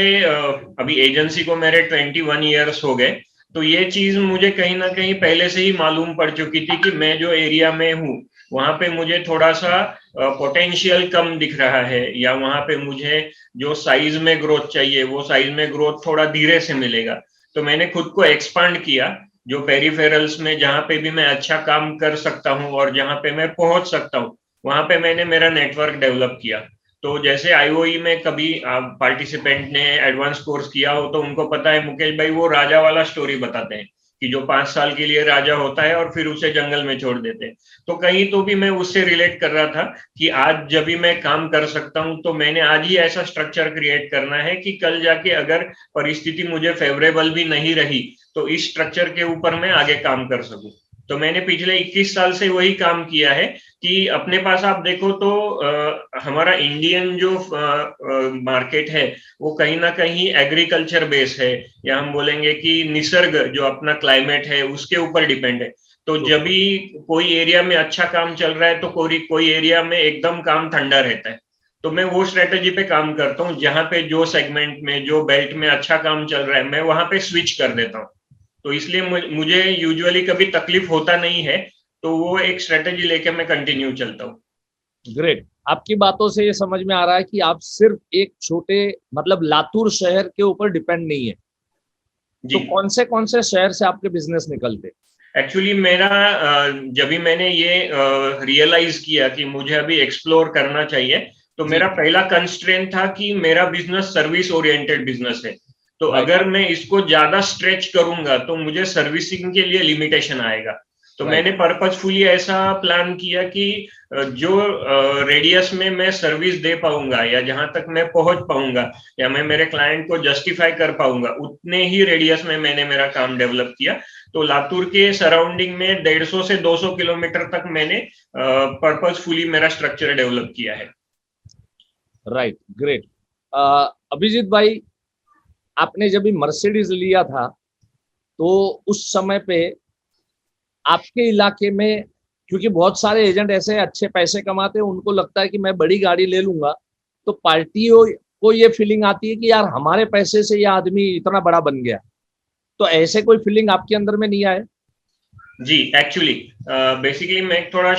अभी एजेंसी को मेरे 21 ईयर्स हो गए, तो ये चीज मुझे कहीं ना कहीं पहले से ही मालूम पड़ चुकी थी कि मैं जो एरिया में हूँ वहां पे मुझे थोड़ा सा पोटेंशियल कम दिख रहा है, या वहां पे मुझे जो साइज में ग्रोथ चाहिए वो साइज में ग्रोथ थोड़ा धीरे से मिलेगा। तो मैंने खुद को एक्सपांड किया, जो पेरिफेरल्स में जहां पे भी मैं अच्छा काम कर सकता हूँ और जहां पे मैं पहुंच सकता हूँ वहां पे मैंने मेरा नेटवर्क डेवलप किया। तो जैसे आईओई में कभी पार्टिसिपेंट ने एडवांस कोर्स किया हो तो उनको पता है मुकेश भाई वो राजा वाला स्टोरी बताते हैं कि जो 5 साल के लिए राजा होता है और फिर उसे जंगल में छोड़ देते हैं। तो कहीं तो भी मैं उससे रिलेट कर रहा था कि आज जब भी मैं काम कर सकता हूं तो मैंने आज ही ऐसा स्ट्रक्चर क्रिएट करना है कि कल जाके अगर परिस्थिति मुझे फेवरेबल भी नहीं रही तो इस स्ट्रक्चर के ऊपर मैं आगे काम कर सकूं। तो मैंने पिछले 21 साल से वही काम किया है कि अपने पास आप देखो तो हमारा इंडियन जो मार्केट है वो कहीं ना कहीं एग्रीकल्चर बेस है, या हम बोलेंगे कि निसर्ग जो अपना क्लाइमेट है उसके ऊपर डिपेंड है। तो जब भी कोई एरिया में अच्छा काम चल रहा है तो कोई एरिया में एकदम काम ठंडा रहता है। तो मैं वो स्ट्रेटेजी पे काम करता हूँ, जहां पे जो सेगमेंट में जो बेल्ट में अच्छा काम चल रहा है मैं वहां पे स्विच कर देता हूँ। तो इसलिए मुझे यूजुअली कभी तकलीफ होता नहीं है, तो वो एक स्ट्रेटेजी लेके मैं कंटिन्यू चलता हूँ। ग्रेट। आपकी बातों से ये समझ में आ रहा है कि आप सिर्फ एक छोटे मतलब लातूर शहर के ऊपर डिपेंड नहीं है। तो कौन से शहर से आपके बिजनेस निकलते? एक्चुअली मेरा जब भी मैंने ये रियलाइज किया कि मुझे अभी एक्सप्लोर करना चाहिए, तो मेरा पहला कंस्ट्रेंट था कि मेरा बिजनेस सर्विस ओरिएंटेड बिजनेस है। तो अगर मैं इसको ज्यादा स्ट्रेच करूंगा तो मुझे सर्विसिंग के लिए लिमिटेशन आएगा। तो मैंने पर्पजफुली ऐसा प्लान किया कि जो रेडियस में मैं सर्विस दे पाऊंगा या जहां तक मैं पहुंच पाऊंगा या मैं मेरे क्लाइंट को जस्टिफाई कर पाऊंगा उतने ही रेडियस में मैंने मेरा काम डेवलप किया। तो लातूर के सराउंडिंग में 150 से 200 किलोमीटर तक मैंने पर्पजफुली मेरा स्ट्रक्चर डेवलप किया है। Right, great. अभिजीत भाई, आपने जब भी मर्सिडीज लिया था तो उस समय पे आपके इलाके में, क्योंकि बहुत सारे एजेंट ऐसे अच्छे पैसे कमाते हैं, उनको लगता है कि मैं बड़ी गाड़ी ले लूंगा, तो पार्टियों को ये फीलिंग आती है कि यार हमारे पैसे से ये आदमी इतना बड़ा बन गया। तो ऐसे कोई फीलिंग आपके अंदर में नहीं आए? जी, एक्चुअली बेसिकली मैं एक थोड़ा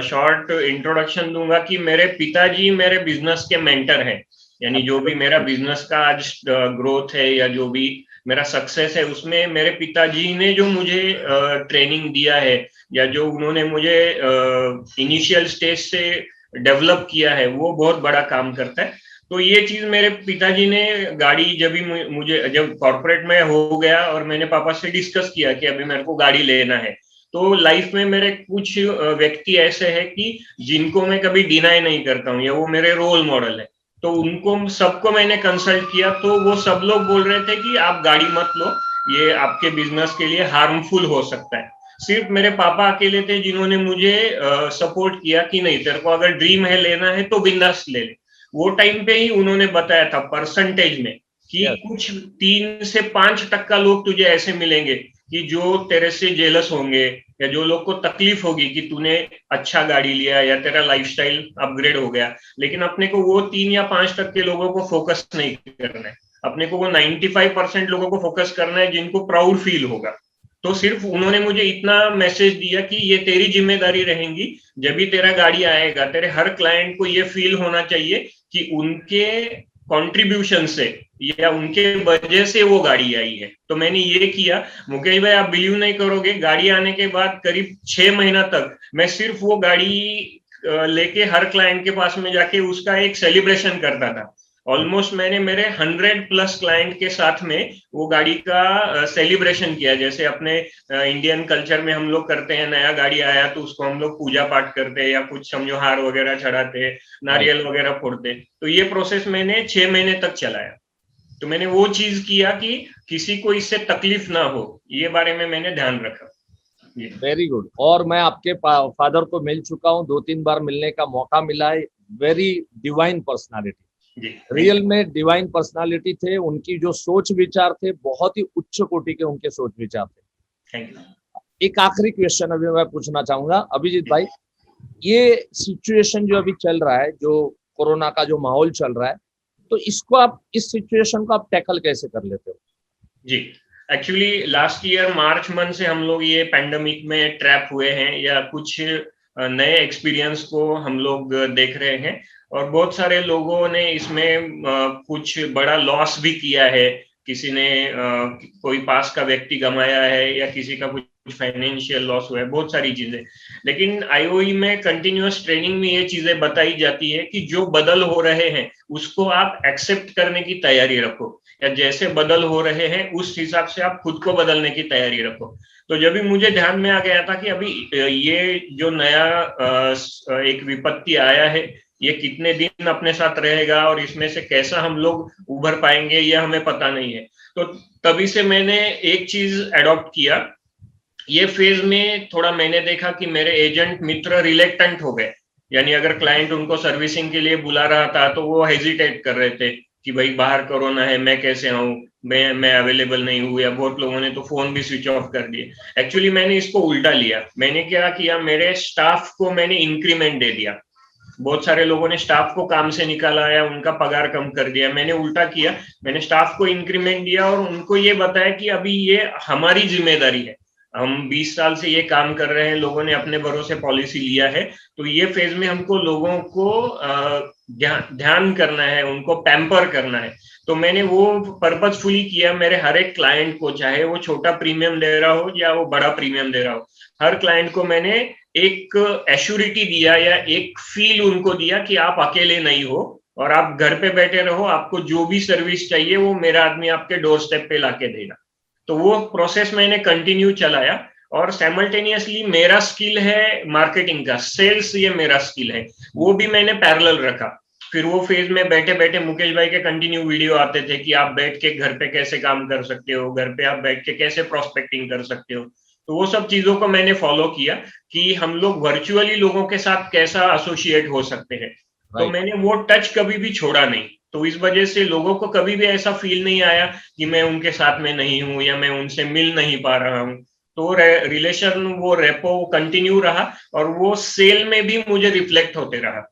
शॉर्ट इंट्रोडक्शन दूंगा कि मेरे पिताजी मेरे बिजनेस के मेंटर हैं, यानी जो भी मेरा बिजनेस का आज ग्रोथ है या जो भी मेरा सक्सेस है उसमें मेरे पिताजी ने जो मुझे ट्रेनिंग दिया है या जो उन्होंने मुझे इनिशियल स्टेज से डेवलप किया है वो बहुत बड़ा काम करता है। तो ये चीज मेरे पिताजी ने गाड़ी जब भी मुझे जब कॉर्पोरेट में हो गया और मैंने पापा से डिस्कस किया कि अभी मेरे को गाड़ी लेना है, तो लाइफ में मेरे कुछ व्यक्ति ऐसे हैं कि जिनको मैं कभी डिनाई नहीं करता हूँ या वो मेरे रोल मॉडल है। तो उनको सबको मैंने कंसल्ट किया तो वो सब लोग बोल रहे थे कि आप गाड़ी मत लो, ये आपके बिजनेस के लिए हार्मफुल हो सकता है। सिर्फ मेरे पापा अकेले थे जिन्होंने मुझे सपोर्ट किया कि नहीं तेरे को अगर ड्रीम है लेना है तो बिंदास ले ले। वो टाइम पे ही उन्होंने बताया था परसेंटेज में कि कुछ 3 से 5% लोग तुझे ऐसे मिलेंगे कि जो तेरे से जेलस होंगे या जो लोग को तकलीफ होगी कि तूने अच्छा गाड़ी लिया या तेरा लाइफस्टाइल अपग्रेड हो गया। लेकिन अपने को वो 3 या 5% लोगों को फोकस नहीं करना है, अपने को वो 95% लोगों को फोकस करना है जिनको प्राउड फील होगा। तो सिर्फ उन्होंने मुझे इतना मैसेज दिया कि ये तेरी जिम्मेदारी रहेगी, जब भी तेरा गाड़ी आएगा तेरे हर क्लाइंट को ये फील होना चाहिए कि उनके कंट्रीब्यूशन से या उनके वजह से वो गाड़ी आई है। तो मैंने ये किया। मुकेश भाई, आप बिलीव नहीं करोगे, गाड़ी आने के बाद करीब 6 महीना तक मैं सिर्फ वो गाड़ी लेके हर क्लाइंट के पास में जाके उसका एक सेलिब्रेशन करता था। ऑलमोस्ट मैंने मेरे 100+ क्लाइंट के साथ में वो गाड़ी का सेलिब्रेशन किया, जैसे अपने इंडियन कल्चर में हम लोग करते हैं, नया गाड़ी आया तो उसको हम लोग पूजा पाठ करते हैं या कुछ समझो हार वगैरह चढ़ाते, नारियल वगैरह फोड़ते। तो ये प्रोसेस मैंने 6 महीने तक चलाया। तो मैंने वो चीज किया कि किसी को इससे तकलीफ ना हो, ये बारे में मैंने ध्यान रखा। Very good. और मैं आपके फादर को मिल चुका हूँ, 2-3 बार मिलने का मौका मिला है। वेरी डिवाइन पर्सनालिटी, रियल में डिवाइन पर्सनालिटी थे। उनकी जो सोच विचार थे बहुत ही उच्च कोटि के उनके सोच विचार थे। एक आखिरी क्वेश्चन अभी मैं पूछना चाहूंगा अभिजीत भाई, ये सिचुएशन जो अभी चल रहा है, जो कोरोना का जो माहौल चल रहा है, तो इसको आप, इस सिचुएशन को आप टैकल कैसे कर लेते हो? जी, actually last year March month से हम लोग ये पैंडेमिक में ट्रैप हुए हैं, या कुछ नए एक्सपीरियंस को हम लोग देख रहे हैं, और बहुत सारे लोगों ने इसमें कुछ बड़ा लॉस भी किया है। किसी ने कोई पास का व्यक्ति गंवाया है, या किसी का कुछ फाइनेंशियल लॉस हुआ है, बहुत सारी चीजें। लेकिन आईओई में कंटिन्यूअस ट्रेनिंग में ये चीजें बताई जाती है कि जो बदल हो रहे हैं उसको आप एक्सेप्ट करने की तैयारी रखो, या जैसे बदल हो रहे हैं उस हिसाब से आप खुद को बदलने की तैयारी रखो। तो जब भी मुझे ध्यान में आ गया था कि अभी ये जो नया एक विपत्ति आया है, ये कितने दिन अपने साथ रहेगा और इसमें से कैसा हम लोग उभर पाएंगे ये हमें पता नहीं है, तो तभी से मैंने एक चीज अडॉप्ट किया। ये फेज में थोड़ा मैंने देखा कि मेरे एजेंट मित्र रिलेक्टेंट हो गए, यानी अगर क्लाइंट उनको सर्विसिंग के लिए बुला रहा था तो वो हेजिटेट कर रहे थे कि भाई बाहर कोरोना है, मैं कैसे आऊं, मैं अवेलेबल नहीं हूं, या बहुत लोगों ने तो फोन भी स्विच ऑफ कर दिए। एक्चुअली मैंने इसको उल्टा लिया। मैंने क्या किया, मेरे स्टाफ को मैंने इंक्रीमेंट दे दिया। बहुत सारे लोगों ने स्टाफ को काम से निकाला या उनका पगार कम कर दिया, मैंने उल्टा किया। मैंने स्टाफ को इंक्रीमेंट दिया और उनको ये बताया कि अभी ये हमारी जिम्मेदारी है, हम 20 साल से ये काम कर रहे हैं, लोगों ने अपने भरोसे पॉलिसी लिया है, तो ये फेज में हमको लोगों को ध्यान करना है, उनको पैम्पर करना है। तो मैंने वो पर्पसफुली किया। मेरे हर एक क्लाइंट को, चाहे वो छोटा प्रीमियम दे रहा हो या वो बड़ा प्रीमियम दे रहा हो, हर क्लाइंट को मैंने एक एश्योरिटी दिया या एक फील उनको दिया कि आप अकेले नहीं हो और आप घर पे बैठे रहो, आपको जो भी सर्विस चाहिए वो मेरा आदमी आपके डोर स्टेप पे लाके देगा। तो वो प्रोसेस मैंने कंटिन्यू चलाया, और साइमल्टेनियसली मेरा स्किल है मार्केटिंग का, सेल्स ये मेरा स्किल है, वो भी मैंने पैरेलल रखा। फिर वो फेज में बैठे बैठे मुकेश भाई के कंटिन्यू वीडियो आते थे कि आप बैठ के घर पे कैसे काम कर सकते हो, घर पे आप बैठ के कैसे प्रोस्पेक्टिंग कर सकते हो। तो वो सब चीजों को मैंने फॉलो किया कि हम लोग वर्चुअली लोगों के साथ कैसा एसोसिएट हो सकते हैं। तो मैंने वो टच कभी भी छोड़ा नहीं। तो इस वजह से लोगों को कभी भी ऐसा फील नहीं आया कि मैं उनके साथ में नहीं हूं या मैं उनसे मिल नहीं पा रहा हूं। तो रिलेशन, वो रेपो कंटिन्यू रहा, और वो सेल में भी मुझे रिफ्लेक्ट होते रहा।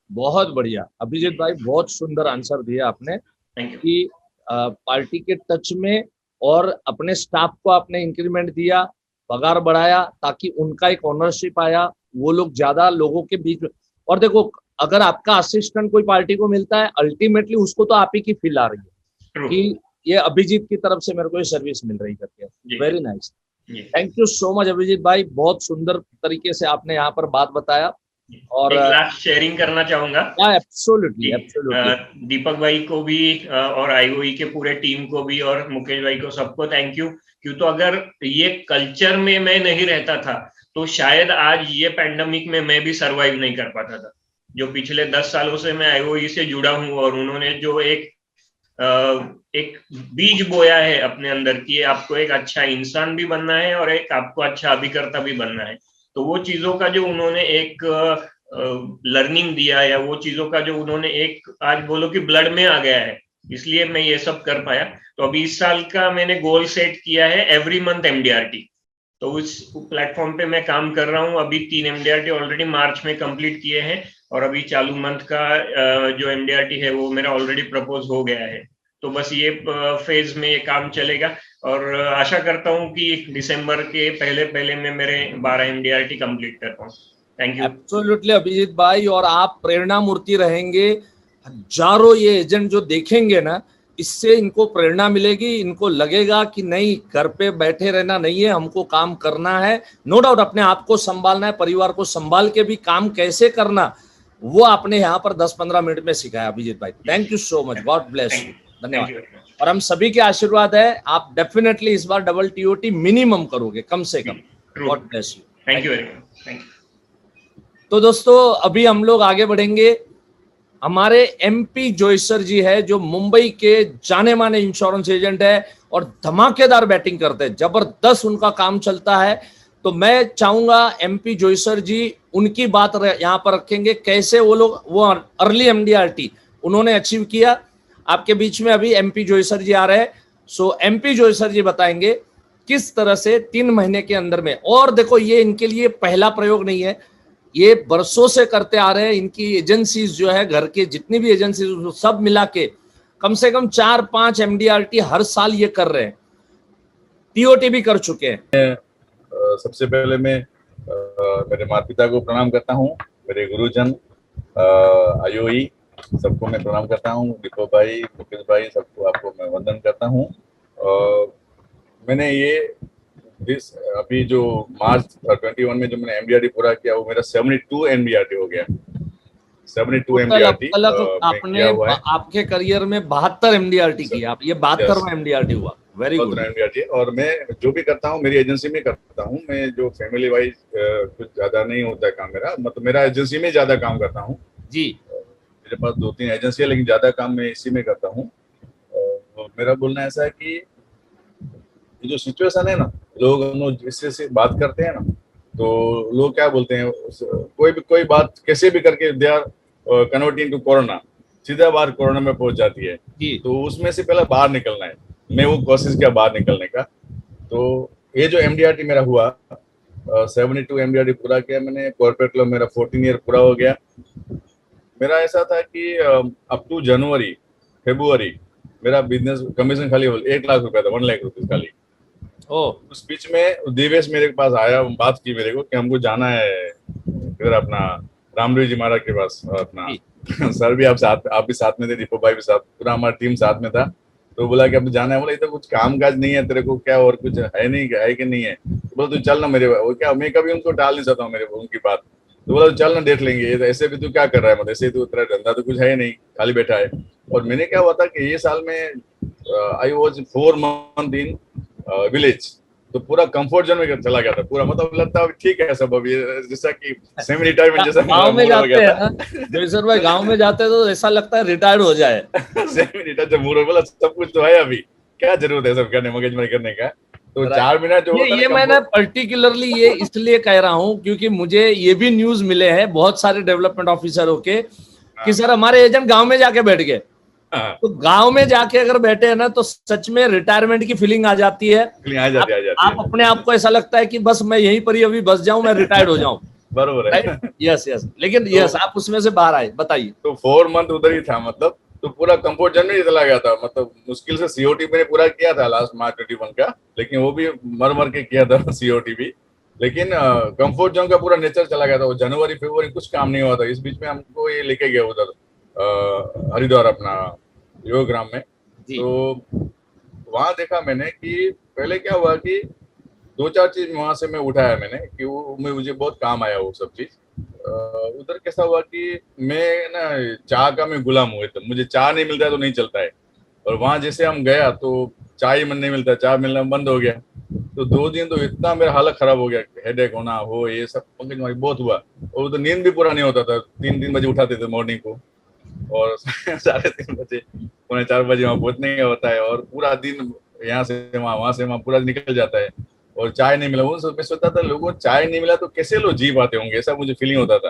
बहुत बढ़िया अभिजीत भाई, बहुत सुंदर आंसर दिया आपने। Thank you. कि पार्टी के टच में और अपने स्टाफ को आपने इंक्रीमेंट दिया, पगार बढ़ाया, ताकि उनका एक ओनरशिप आया, वो लोग ज्यादा लोगों के बीच में। और देखो, अगर आपका असिस्टेंट कोई पार्टी को मिलता है, अल्टीमेटली उसको तो आप ही की फील आ रही है कि ये अभिजीत की तरफ से मेरे को ये सर्विस मिल रही करके। Very nice, thank you so much Abhijit भाई, बहुत सुंदर तरीके से आपने यहाँ पर बात बताया। और एक लास्ट शेयरिंग करना चाहूंगा। Absolutely absolutely. दीपक भाई को भी और आईओई के पूरे टीम को भी और मुकेश भाई को, सबको थैंक यू। क्यों तो अगर ये कल्चर में मैं नहीं रहता था तो शायद आज ये पैंडेमिक में मैं भी सरवाइव नहीं कर पाता था। जो पिछले 10 सालों से मैं आईओई से जुड़ा हूं, और उन्होंने जो एक बीज बोया है अपने अंदर की, आपको एक अच्छा इंसान भी बनना है और एक आपको अच्छा अभिकर्ता भी बनना है। तो वो चीजों का जो उन्होंने एक लर्निंग दिया, या वो चीजों का जो उन्होंने एक, आज बोलो कि ब्लड में आ गया है, इसलिए मैं ये सब कर पाया। तो अभी इस साल का मैंने गोल सेट किया है, एवरी मंथ एमडीआरटी। तो उस प्लेटफॉर्म पे मैं काम कर रहा हूँ। अभी 3 एमडीआरटी ऑलरेडी मार्च में कंप्लीट किए हैं, और अभी चालू मंथ का जो एमडीआरटी है वो मेरा ऑलरेडी प्रपोज हो गया है। तो बस ये फेज में ये काम चलेगा और आशा करता हूँ कि दिसंबर के पहले में मेरे 12 MDRT कंप्लीट कर पाऊँ। Thank you. एब्सोल्युटली अभिजीत भाई, और आप प्रेरणा मूर्ति रहेंगे। हजारों ये एजेंट जो देखेंगे ना, इससे इनको प्रेरणा मिलेगी, इनको लगेगा कि नहीं, घर पे बैठे रहना नहीं है, हमको काम करना है। नो डाउट अपने आप को संभालना है, परिवार को संभाल के भी काम कैसे करना, वो आपने यहाँ पर 10-15 मिनट में सिखाया अभिजीत भाई। Thank you so much, God bless you, धन्यवाद। और हम सभी के आशीर्वाद है, आप डेफिनेटली इस बार डबल TOT मिनिमम करोगे, कम से कम। God bless you, thank you very much, thank you. तो दोस्तों अभी हम लोग आगे बढ़ेंगे। हमारे MP जोयसर जी है, जो मुंबई के जाने माने इंश्योरेंस एजेंट है और धमाकेदार बैटिंग करते हैं, जबरदस्त उनका काम चलता है। तो मैं चाहूंगा MP जोयसर जी उनकी बात यहाँ पर रखेंगे, कैसे वो अर्ली MDRT उन्होंने अचीव किया। आपके बीच में अभी MP जोयसर जी आ रहे हैं। सो MP जोयसर जी बताएंगे किस तरह से 3 महीने के अंदर में। और देखो, ये इनके लिए पहला प्रयोग नहीं है, ये बरसों से करते आ रहे हैं। इनकी एजेंसीज जो है, घर के जितनी भी एजेंसीज सब मिला के कम से कम 4-5 MDRT हर साल ये कर रहे हैं, TOT भी कर चुके हैं। सबसे पहले मैं मेरे माता पिता को प्रणाम करता हूँ, मेरे गुरुजन आयोई सबको मैं प्रणाम करता हूँ, दीपक भाई, मुकेश भाई, सबको आपको मैं वंदन करता हूँ। मैंने ये अभी जो मार्च 21 में जो मैंने MDRT पूरा किया, वो मेरा 72 MDRT हो गया। 72 MDRT आपने आपके करियर में 72 MDRT किया, आप ये 72वां MDRT हुआ। Very good MDRT। और मैं जो भी करता हूँ मेरी एजेंसी में करता हूँ। मैं जो फैमिली वाइज कुछ ज्यादा नहीं होता है काम मेरा, मतलब मेरा एजेंसी में ज्यादा काम करता हूँ जी। मेरे पास 2-3 एजेंसी है, लेकिन ज्यादा काम मैं इसी में करता हूँ। मेरा बोलना ऐसा है कि जो सिचुएशन है ना, लोग हम इससे बात करते हैं ना, तो लोग क्या बोलते हैं, कोई बात कैसे भी करके they are converting to corona, सीधा बाहर कोरोना में पहुंच जाती है। तो उसमें से पहले बाहर निकलना है। मैं वो कोशिश किया बाहर निकलने का। तो ये जो MDRT मेरा हुआ, 72 MDRT पूरा किया मैंने। कॉर्पोरेट क्लब मेरा 14 ईयर पूरा हो गया। मेरा ऐसा था कि अप टू जनवरी फरवरी मेरा बिजनेस कमीशन खाली 1 लाख रुपया था, 1 लाख रुपीज खाली। उस बीच में दिवेश मेरे पास आया, बात की मेरे को कि हमको जाना है इधर अपना रामदेव जी महाराज के पास अपना सर भी आप भी साथ में थे, दीपक भाई भी साथ, पूरा हमारा टीम साथ में था। तो बोला कि अब जाना है। बोला इधर कुछ काम काज नहीं है तेरे को क्या, और कुछ है नहीं, है कि नहीं है? तो बोला तू चल ना मेरे, वो क्या मैं कभी उनको टाल नहीं सकता हूँ मेरे उनकी बात। तो बोला चल ना देख लेंगे, ऐसे भी तू क्या कर रहा है, मतलब ऐसे तो तेरा धंधा तो कुछ है नहीं, खाली बैठा है। और मैंने क्या हुआ था कि ये साल में I was 4 month in village, तो पूरा कंफर्ट जोन में चला गया था पूरा, मतलब लगता है ठीक है सब अभी जैसा कि सेमी रिटायरमेंट जैसा गांव में जाते हैं जोयसर भाई, गांव में जाते हैं तो ऐसा लगता है रिटायर्ड हो जाए। सेमी रिटायर्ड जब मूड बोला सब कुछ तो है, अभी क्या जरूरत है सब करने मगजमारी करने का। तो 4 महीना जो ये मैंने पर्टिकुलरली ये इसलिए कह रहा हूँ क्योंकि मुझे ये भी न्यूज मिले हैं बहुत सारे डेवलपमेंट ऑफिसरों के कि सर हमारे एजेंट गांव में जाके बैठ गए। तो गांव में जाके अगर बैठे हैं ना, तो सच में रिटायरमेंट की फीलिंग आ जाती है। आप अपने आप को ऐसा लगता है कि बस मैं यहीं पर ही अभी बस जाऊं, मैं रिटायर्ड हो जाऊं। बरोबर है। यस लेकिन यस आप उसमें से बाहर आए, बताइए। तो 4 मंथ उधर ही था, मतलब तो पूरा कंफर्ट जोन में ही चला गया था। मतलब मुश्किल से COT मैंने पूरा किया था लास्ट मार्च 21 का, लेकिन वो भी मर के किया था COT भी। लेकिन कंफर्ट जोन का पूरा नेचर चला गया था। वो जनवरी फरवरी कुछ काम नहीं हुआ था। इस बीच में हमको ये लेके गया उधर हरिद्वार अपना योगग्राम में। तो वहां देखा मैंने कि पहले क्या हुआ कि 2-4 चीज वहां से मैं उठाया मैंने कि वो मुझे बहुत काम आया वो सब चीज। उधर कैसा हुआ कि मैं ना चाय का मैं गुलाम हूँ, तो मुझे चाय नहीं मिलता है तो नहीं चलता है। और वहां जैसे हम गया तो चाय मन नहीं मिलता, चाय मिलना बंद हो गया। तो 2 दिन तो इतना मेरा हालत खराब हो गया, हेडेक होना हो ये सब बहुत हुआ। और तो नींद भी पूरा नहीं होता था। 3 बजे उठाते थे मॉर्निंग को, और 3:30 बजे 3:45 बजे वहाँ पहुंचने का होता है। और पूरा दिन यहाँ से वहां से वहां पूरा निकल जाता है। और चाय नहीं मिला, वो मैं सोचता था लोगों को चाय नहीं मिला तो कैसे लोग जी पाते होंगे, ऐसा मुझे फीलिंग होता था।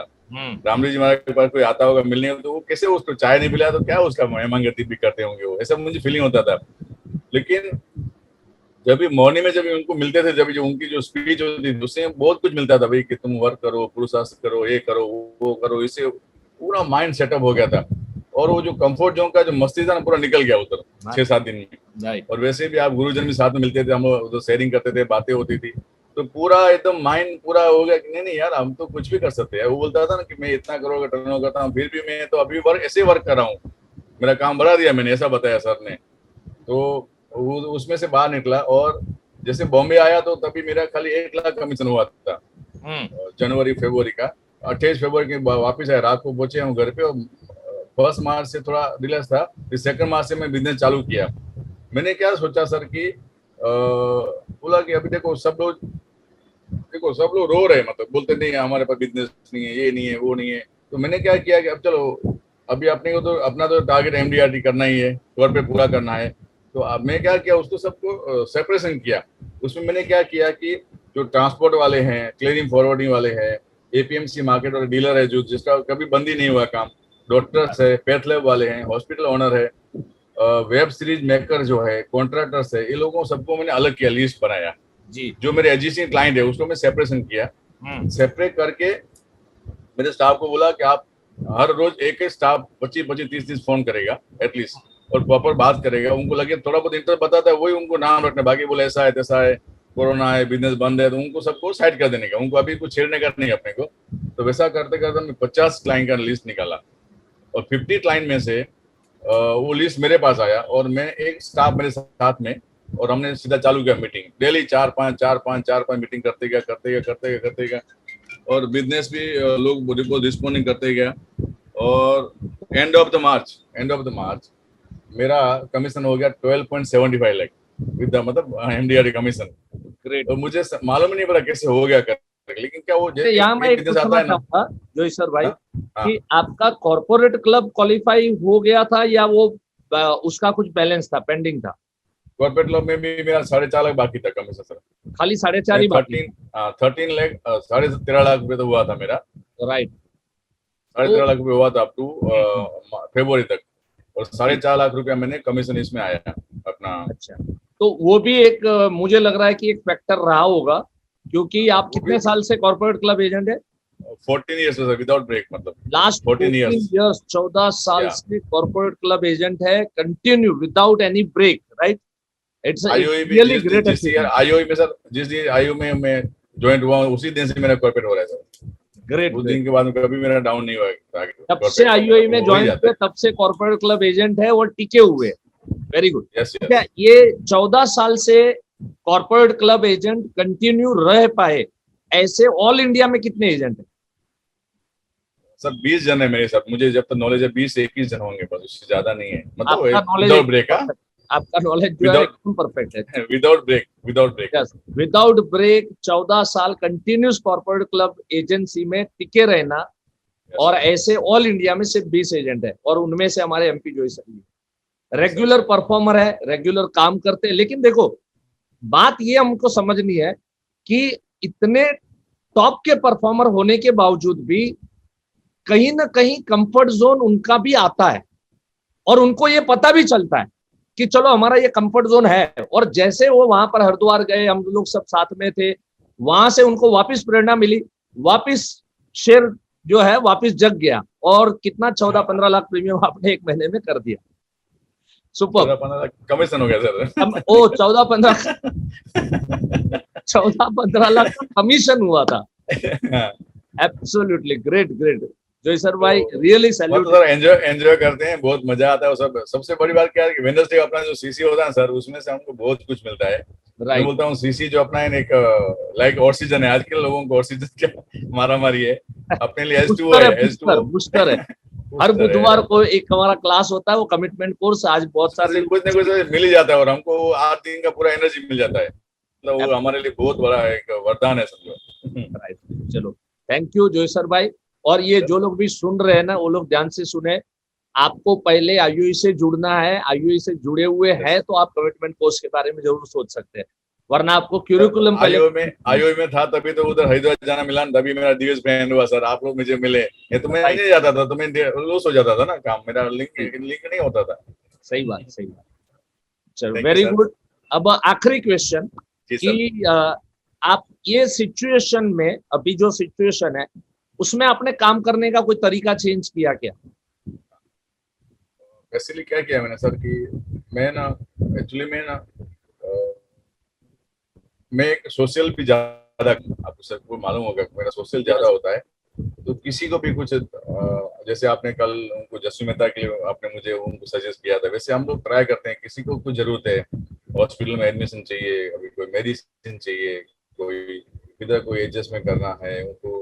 रामदेव जी महाराज के पास कोई आता होगा मिलने, तो वो कैसे उसको चाय नहीं मिला तो क्या उसका मेहमान गति भी करते होंगे वो, ऐसा मुझे फीलिंग होता था। लेकिन जब भी मॉर्निंग में जब उनको मिलते थे, जब जो उनकी जो स्पीच होती थी उससे बहुत कुछ मिलता था भाई कि तुम वर्क करो, पुरुषार्थ करो, ये करो वो करो, इससे पूरा माइंड सेटअप हो गया था। और वो जो कंफर्ट जोन का जो मस्ती था ना पूरा निकल गया उधर। 6-7 दिन में। और वैसे भी आप गुरुजन भी साथ में मिलते थे, हम लोग शेयरिंग करते थे, बातें होती थी, तो पूरा एकदम माइंड पूरा हो गया कि नहीं यार हम तो कुछ भी कर सकते हैं। वो बोलता था ना कि मैं इतना करोड़ का टर्नओवर करता हूँ, फिर भी मैं तो अभी ऐसे वर्क कर रहा हूँ, मेरा काम बढ़ा दिया मैंने, ऐसा बताया सर ने। तो उसमें से बाहर निकला और जैसे बॉम्बे आया तो तभी मेरा खाली 1 लाख कमीशन हुआ था जनवरी फरवरी का। 28 फरवरी के वापस आया, रात को पहुंचे हम घर पे, और 1 मार्च से थोड़ा रिलैक्स था, फिर 2 मार्च से मैं बिजनेस चालू किया। मैंने क्या सोचा सर कि बोला कि अभी देखो सब लोग रो रहे हैं, मतलब बोलते नहीं हमारे पास बिजनेस नहीं है, ये नहीं है, वो नहीं है। तो मैंने क्या किया कि अब चलो अभी अपने को तो अपना तो टारगेट MDRT करना ही है, तौर पे पूरा करना है। तो अब मैं क्या किया, उसको सबको सेपरेशन किया। उसमें मैंने क्या किया कि जो ट्रांसपोर्ट वाले हैं, क्लियरिंग फॉरवर्डिंग वाले हैं, APMC मार्केट वाले डीलर है जो जिसका कभी बंद ही नहीं हुआ काम, डॉक्टर्स है, पैथ लैब वाले हैं, हॉस्पिटल ओनर है, वेब सीरीज मेकर जो है, कॉन्ट्रैक्टर्स है, ये लोगों सबको मैंने अलग किया, लिस्ट बनाया जी। जो मेरे एग्जिस्टिंग क्लाइंट है उसको मैं सेपरेशन किया। सेपरेट करके मेरे स्टाफ को बोला कि आप हर रोज एक स्टाफ 25-30 फोन करेगा एटलीस्ट, और प्रॉपर बात करेगा। उनको लगे थोड़ा बहुत इंटरेस्ट बताता है वही उनको नाम रखना, बाकी बोले ऐसा है तैसा है, कोरोना है, बिजनेस बंद है, तो उनको सबको साइड कर देने का, उनको अभी कुछ छेड़ने का नहीं अपने को। तो वैसा करते करते मैं 50 क्लाइंट का लिस्ट निकाला, और 50 क्लाइंट में से वो लिस्ट मेरे पास आया, और मैं एक स्टाफ मेरे साथ में, और हमने सीधा चालू किया मीटिंग डेली 4-5 मीटिंग करते गया, और बिजनेस भी लोग रिस्पॉन्डिंग करते गया। और एंड ऑफ द मार्च मेरा कमीशन हो गया 12.75 लाख विद द मतलब MDRT कमीशन। ग्रेट। तो मुझे मालूम ही नहीं पड़ा कैसे हो गया लेकिन क्या वो यहाँ मैं एक पूछना चाहूंगा जोईसर भाई कि आपका कॉर्पोरेट क्लब क्वालिफाई हो गया था या वो उसका कुछ बैलेंस था, पेंडिंग था? कॉर्पोरेट क्लब में भी मेरा 4.5 लाख बाकी था कमीशन सर। खाली 4.5 ही बाकी? 13 लाख 13.5 लाख रुपए तो हुआ था मेरा। राइट। 13.5 लाख रुपए हुआ था अप टू फरवरी तक, और 4.5 लाख रुपया मैंने कमीशन इसमें आया अपना। अच्छा, तो वो भी एक मुझे लग रहा है कि एक फैक्टर रहा होगा, क्योंकि आप कितने साल से कॉर्पोरेट क्लब एजेंट है? 14 ईयर्स विदाउट ब्रेक, मतलब लास्ट 14 ईयर्स 14 साल से कॉर्पोरेट क्लब एजेंट है, continue without any break, right? It's really great. IOE में सर, जिस दिन IOE में मैं ज्वाइन हुआ उसी दिन से मेरा कॉर्पोरेट हो रहा है सर। ग्रेट। उस दिन के बाद कभी मेरा डाउन नहीं हुआ। तब से IOE में ज्वाइन हुए, तब से कॉर्पोरेट क्लब एजेंट है और टिके हुए। Very good. ये 14 साल से कॉर्पोरेट क्लब एजेंट कंटिन्यू रह पाए, ऐसे ऑल इंडिया में कितने एजेंट हैं? सर 20 जन है मेरे साथ, मुझे जब तक नॉलेज है 20-21 जन होंगे बस, उससे ज्यादा नहीं है। मतलब विदाउट ब्रेक, आपका नॉलेज जो है एकदम परफेक्ट है। विदाउट ब्रेक विदाउट ब्रेक 14 साल कंटिन्यूस कॉर्पोरेट क्लब एजेंसी में टिके रहना, और ऐसे ऑल इंडिया में सिर्फ 20 एजेंट है, और उनमें से हमारे MP जोईसर रेगुलर परफॉर्मर है, रेगुलर काम करते हैं। लेकिन देखो बात ये हमको समझनी है कि इतने टॉप के परफॉर्मर होने के बावजूद भी कहीं ना कहीं कंफर्ट जोन उनका भी आता है, और उनको ये पता भी चलता है कि चलो हमारा ये कंफर्ट जोन है। और जैसे वो वहां पर हरिद्वार गए, हम लोग सब साथ में थे, वहां से उनको वापस प्रेरणा मिली, वापस शेयर जो है वापस जग गया, और कितना 14-15 लाख प्रीमियम आपने 1 महीने में कर दिया। सुपर। 14-15 कमीशन हो गया सर। ओ 14-15 लाख का कमीशन हुआ था। एब्सोल्युटली ग्रेट ग्रेट जोईसर भाई, रियली सैल्यूट। सर एंजॉय करते हैं, बहुत मजा आता है। सब सबसे बड़ी बात क्या है कि वेडनेसडे अपना जो CC होता है सर, उसमें से हमको बहुत कुछ मिलता है। मैं बोलता हूँ CC जो अपना है एक लाइक ऑक्सीजन है। आजकल लोगों को ऑक्सीजन क्या मारा मारी है, अपने लिए H2O है, बूस्टर है। हर बुधवार को एक हमारा क्लास होता है, वो कमिटमेंट कोर्स, आज बहुत सारे कुछ न कुछ मिल ही जाता है, और हमको 8 दिन का पूरा एनर्जी मिल जाता है। मतलब वो हमारे लिए बहुत बड़ा एक वरदान है समझो। चलो थैंक यू जोईसर भाई। और ये जो लोग भी सुन रहे हैं ना, वो लोग ध्यान से सुने। आपको पहले IOE से जुड़ना है, IOE से जुड़े हुए हैं तो आप कमिटमेंट कोर्स के बारे में जरूर सोच सकते हैं, वरना आपको क्यूरिकुलम IOE में था तभी तो उधर हरिद्वार जाना मिला, तभी मेरा DVS फ्रेंड हुआ सर। आप लोग मुझे मिले, ये तो मैं नहीं जाता था, तो मैं लॉस हो जाता था ना काम, मेरा लिंक नहीं होता था। सही बात, सही बात। चलो वेरी गुड। अब आखिरी क्वेश्चन कि आप ये सिचुएशन में, अभी जो सिचुएशन है उसमें आपने काम करने का कोई तरीका चेंज किया क्या? बेसिकली क्या किया मैंने सर कि मैं ना एक्चुअली मैं एक सोशल भी ज्यादा, आपको सबको मालूम होगा मेरा सोशल ज्यादा होता है। तो किसी को भी कुछ जैसे आपने कल उनको जस्सू मेहता के लिए आपने मुझे उनको सजेस्ट किया था, वैसे हम लोग ट्राई करते हैं। किसी को कुछ जरूरत है, हॉस्पिटल में एडमिशन चाहिए, अभी कोई मेडिसिन चाहिए, कोई इधर कोई एडजस्टमेंट करना है उनको,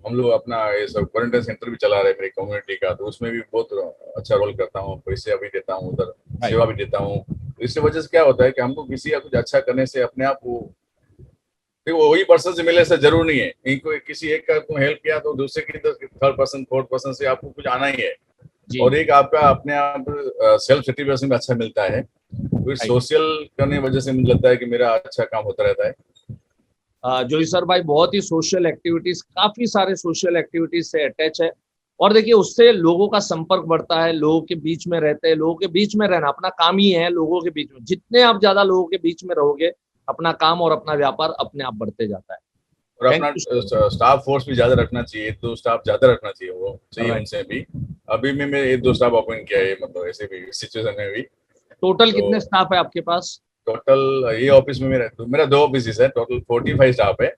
हम लोग अपना ये सब क्वारंटाइन सेंटर भी चला रहे हैं मेरी कम्युनिटी का, तो उसमें भी बहुत अच्छा रोल करता हूँ, पैसे भी देता हूँ, उधर सेवा भी देता हूँ। तो इसकी वजह से क्या होता है कि हमको किसी का कुछ अच्छा करने से अपने आप वो देखो वही पर्सन से मिलने से जरूर नहीं है, कोई किसी एक का तुम हेल्प किया तो दूसरे की थर्ड पर्सन फोर्थ पर्सन से आपको कुछ आना ही है, और एक आपका अपने आप सेल्फ सेटिस्फेक्शन भी अच्छा मिलता है। तो सोशल करने की वजह से मुझे लगता है कि मेरा अच्छा काम होता रहता है। जोईसर भाई बहुत ही सोशल एक्टिविटीज, काफी सारे सोशल एक्टिविटीज से अटैच है, और देखिए उससे लोगों का संपर्क बढ़ता है, लोगों के बीच में रहते हैं। लोगों के बीच में रहना अपना काम ही है, लोगों के बीच में जितने आप ज्यादा लोगों के बीच में रहोगे, अपना काम और अपना व्यापार अपने आप बढ़ते जाता है। और अपना स्टाफ फोर्स भी ज्यादा रखना चाहिए, तो स्टाफ ज्यादा रखना चाहिए, वो चाहिए उनसे भी। अभी मैं 1-2 स्टाफ ओपन किया है, मतलब ऐसे भी सिचुएशन में भी। टोटल कितने स्टाफ है आपके पास? टोटल ये ऑफिस में मेरा 2 ऑफिस है, टोटल 45 स्टाफ है।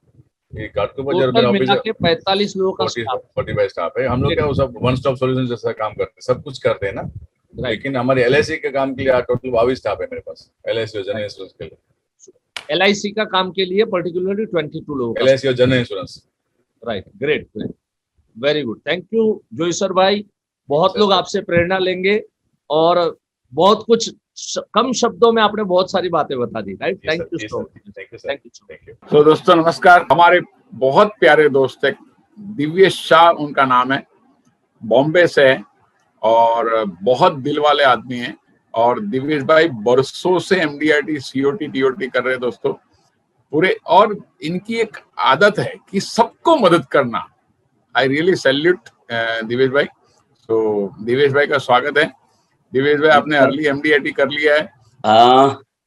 टोटल मिला के 45 लोगों का स्टाफ, 45 स्टाफ है। हम लोग क्या सब वन स्टॉप सॉल्यूशन जैसा काम करते हैं, सब कुछ करते हैं ना। लेकिन हमारे LIC के काम के लिए टोटल 22 स्टाफ है मेरे पास, LIC और जनरल इंश्योरेंस के लिए। LIC का काम के लिए पर्टिकुलरली 22 लोगों का, LIC और general insurance. Right, great, very good, thank you Joisar भाई। बहुत लोग आपसे प्रेरणा लेंगे, और बहुत कुछ कम शब्दों में आपने बहुत सारी बातें बता दी, right? Thank you so much, thank you. तो दोस्तों नमस्कार, हमारे बहुत प्यारे दोस्त है दिव्येश शाह, उनका नाम है, बॉम्बे से है और बहुत दिल वाले आदमी हैं। और दिव्येश भाई बरसों से MDRT COT TOT कर रहे हैं दोस्तों पूरे, और इनकी एक आदत है कि सबको मदद करना। आई रियली सैल्यूट दिव्येश भाई। तो दिव्येश भाई का स्वागत है। दिव्येश भाई आपने अर्ली MDRT कर लिया है।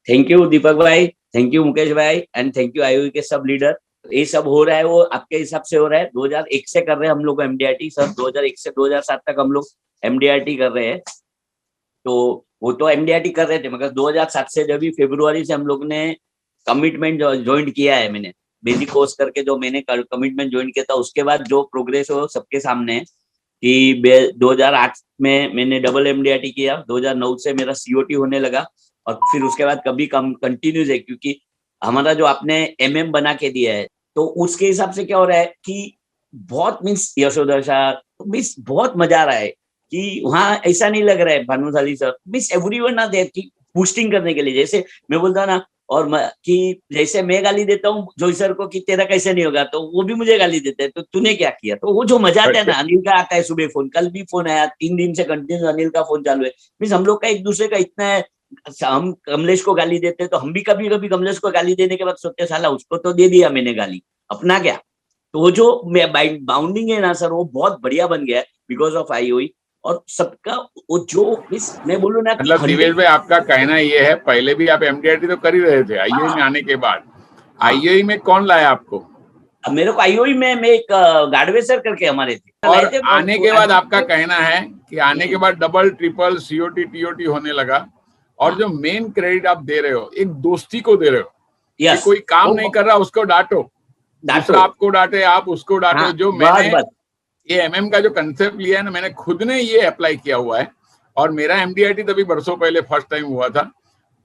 थैंक यू दीपक भाई, थैंक यू मुकेश भाई, एंड थैंक यू IOE के सब लीडर। ये सब हो रहा है वो आपके हिसाब से हो रहा है। 2001 से कर रहे हैं हम लोग MDRT, सर 2001 से 2007 तक हम लोग MDRT कर रहे हैं। तो वो तो MDRT कर रहे थे, मगर 2007 से जब भी फरवरी से हम लोग ने कमिटमेंट ज्वाइन किया है, मैंने बेसिक कोर्स करके जो मैंने कमिटमेंट ज्वाइन किया था, उसके बाद जो प्रोग्रेस हो सबके सामने है कि 2008 में मैंने डबल MDRT किया, 2009 से मेरा COT होने लगा, और फिर उसके बाद कभी कंटिन्यूज है, क्योंकि हमारा जो आपने MM बना के दिया है, तो उसके हिसाब से क्या हो रहा है कि बहुत मीन्स यशोदशा मीन्स बहुत मजा आ रहा है कि वहाँ ऐसा नहीं लग रहा है Bhanushali sir means everyone are there की बूस्टिंग करने के लिए। जैसे मैं बोलता ना, और कि जैसे मैं गाली देता हूँ जोई सर को कि तेरा कैसे नहीं होगा, तो वो भी मुझे गाली देते हैं, तो तूने क्या किया। तो वो जो मजा आता है ना, अनिल का आता है सुबह फोन, कल भी फोन आया, 3 दिन से कंटिन्यू अनिल का फोन चालू है। मीन्स हम लोग का एक दूसरे का इतना है, हम कमलेश को गाली देते हैं तो हम भी कभी कभी कमलेश को गाली देने के बाद सोचते साला उसको तो दे दिया मैंने गाली, अपना क्या। तो वो जो बाउंडिंग है ना सर, वो बहुत बढ़िया बन गया है बिकॉज ऑफ IOE। और सबका वो जो मैं बोलूँ ना, मतलब दिवेश भाई आपका कहना ये है, पहले भी आप MDRT तो कर ही रहे थे, IOE में आने के बाद IOE में कौन लाया आपको? मेरे को IOE में मैं एक गाडवे सर करके हमारे थे, और आने के बाद आपका कहना है कि आने के बाद डबल ट्रिपल COT TOT होने लगा, और जो मेन क्रेडिट आप दे रहे हो एक दोस्ती को दे रहे हो, कि कोई काम नहीं कर रहा उसको डांटो, दूसरा आपको डांटे आप उसको डांटो। जो मैंने ये MM का जो कंसेप्ट लिया है ना, मैंने खुद ने ये अप्लाई किया हुआ है, और मेरा MDRT तभी बरसों पहले फर्स्ट टाइम हुआ था।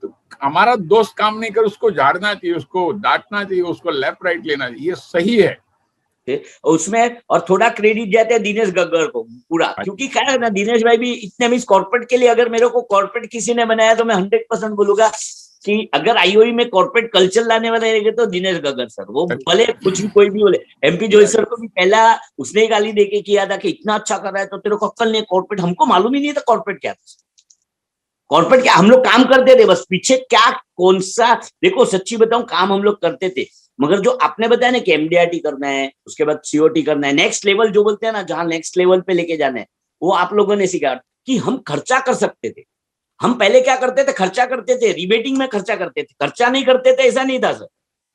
तो हमारा दोस्त काम नहीं कर उसको झाड़ना चाहिए, उसको डांटना चाहिए, उसको लेफ्ट राइट लेना चाहिए, ये सही है उसमें। और थोड़ा क्रेडिट जाता है दिनेश गग्गर को पूरा, क्योंकि क्या है ना, दिनेश भाई भी इतने मीन्स कॉर्पोरेट के लिए अगर मेरे को कॉर्पोरेट किसी ने बनाया तो मैं 100% बोलूंगा कि अगर IOE में कॉर्पोरेट कल्चर लाने वाले रहेंगे तो दिनेश गग्गर सर। वो भले कुछ भी कोई भी बोले, MP जोई सर को भी पहला उसने गाली देके किया था कि इतना अच्छा कर रहा है तो तेरे को अक्ल नहीं, कॉर्पोरेट हमको मालूम ही नहीं था कॉर्पोरेट क्या था। कॉर्पोरेट क्या हम लोग काम करते थे, बस पीछे क्या कौन सा, देखो सच्ची बताऊं काम हम लोग करते थे, मगर जो आपने बताया ना कि MDRT करना है, उसके बाद COT करना है, नेक्स्ट लेवल जो बोलते हैं ना, जहां नेक्स्ट लेवल पे लेके जाना है, वो आप लोगों ने सिखा कि हम खर्चा कर सकते थे। हम पहले क्या करते थे, खर्चा करते थे, रिबेटिंग में खर्चा करते थे, खर्चा नहीं करते थे ऐसा नहीं था सर,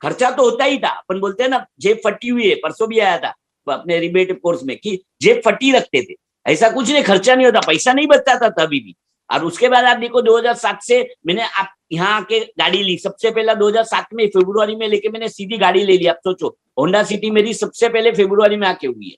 खर्चा तो होता ही था। अपन बोलते हैं ना जेब फटी हुई है, परसों भी आया था अपने रिबेट कोर्स में कि जेब फटी रखते थे, ऐसा कुछ नहीं, खर्चा नहीं होता, पैसा नहीं बचता था तभी भी, और उसके बाद आप देखो 2007 से मैंने आप यहाँ आके गाड़ी ली, सबसे पहला 2007 में फरवरी में लेके मैंने सीधी गाड़ी ले ली। आप सोचो होंडा सिटी मेरी सबसे पहले फरवरी में आके हुई है।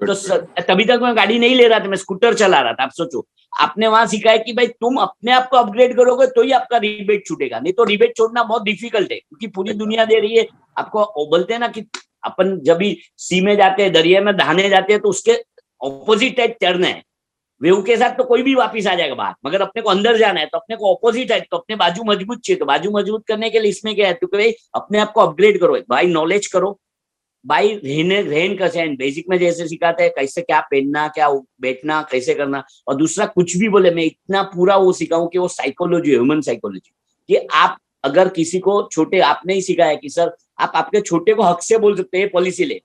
तो तभी तक मैं गाड़ी नहीं ले रहा था, मैं स्कूटर चला रहा था। आप सोचो आपने वहां सिखाया कि भाई तुम अपने आप को अपग्रेड करोगे तो ही आपका रिबेट छूटेगा, नहीं तो रिबेट छोड़ना बहुत डिफिकल्ट है, क्योंकि पूरी दुनिया दे रही है आपको। बोलते हैं ना कि अपन जब भी सी में जाते हैं, दरिया में नहाने जाते हैं, तो उसके ऑपोजिट साइड चढ़ना है। वेव के साथ तो कोई भी वापिस आ जाएगा बाहर, मगर अपने को अंदर जाना है तो अपने को ऑपोजिट है, तो अपने बाजू मजबूत चाहिए। तो बाजू मजबूत करने के लिए इसमें क्या है, तो भाई अपने आप को अपग्रेड करो भाई, नॉलेज करो भाई, रहन कैसे है बेसिक में जैसे सिखाते हैं, कैसे क्या पहनना, क्या बैठना, कैसे करना। और दूसरा कुछ भी बोले मैं इतना पूरा वो सिखाऊं कि वो साइकोलॉजी है, ह्यूमन साइकोलॉजी, कि आप अगर किसी को छोटे आपने ही सिखाया कि सर आप आपके छोटे को हक से बोल सकते हैं, पॉलिसी ले,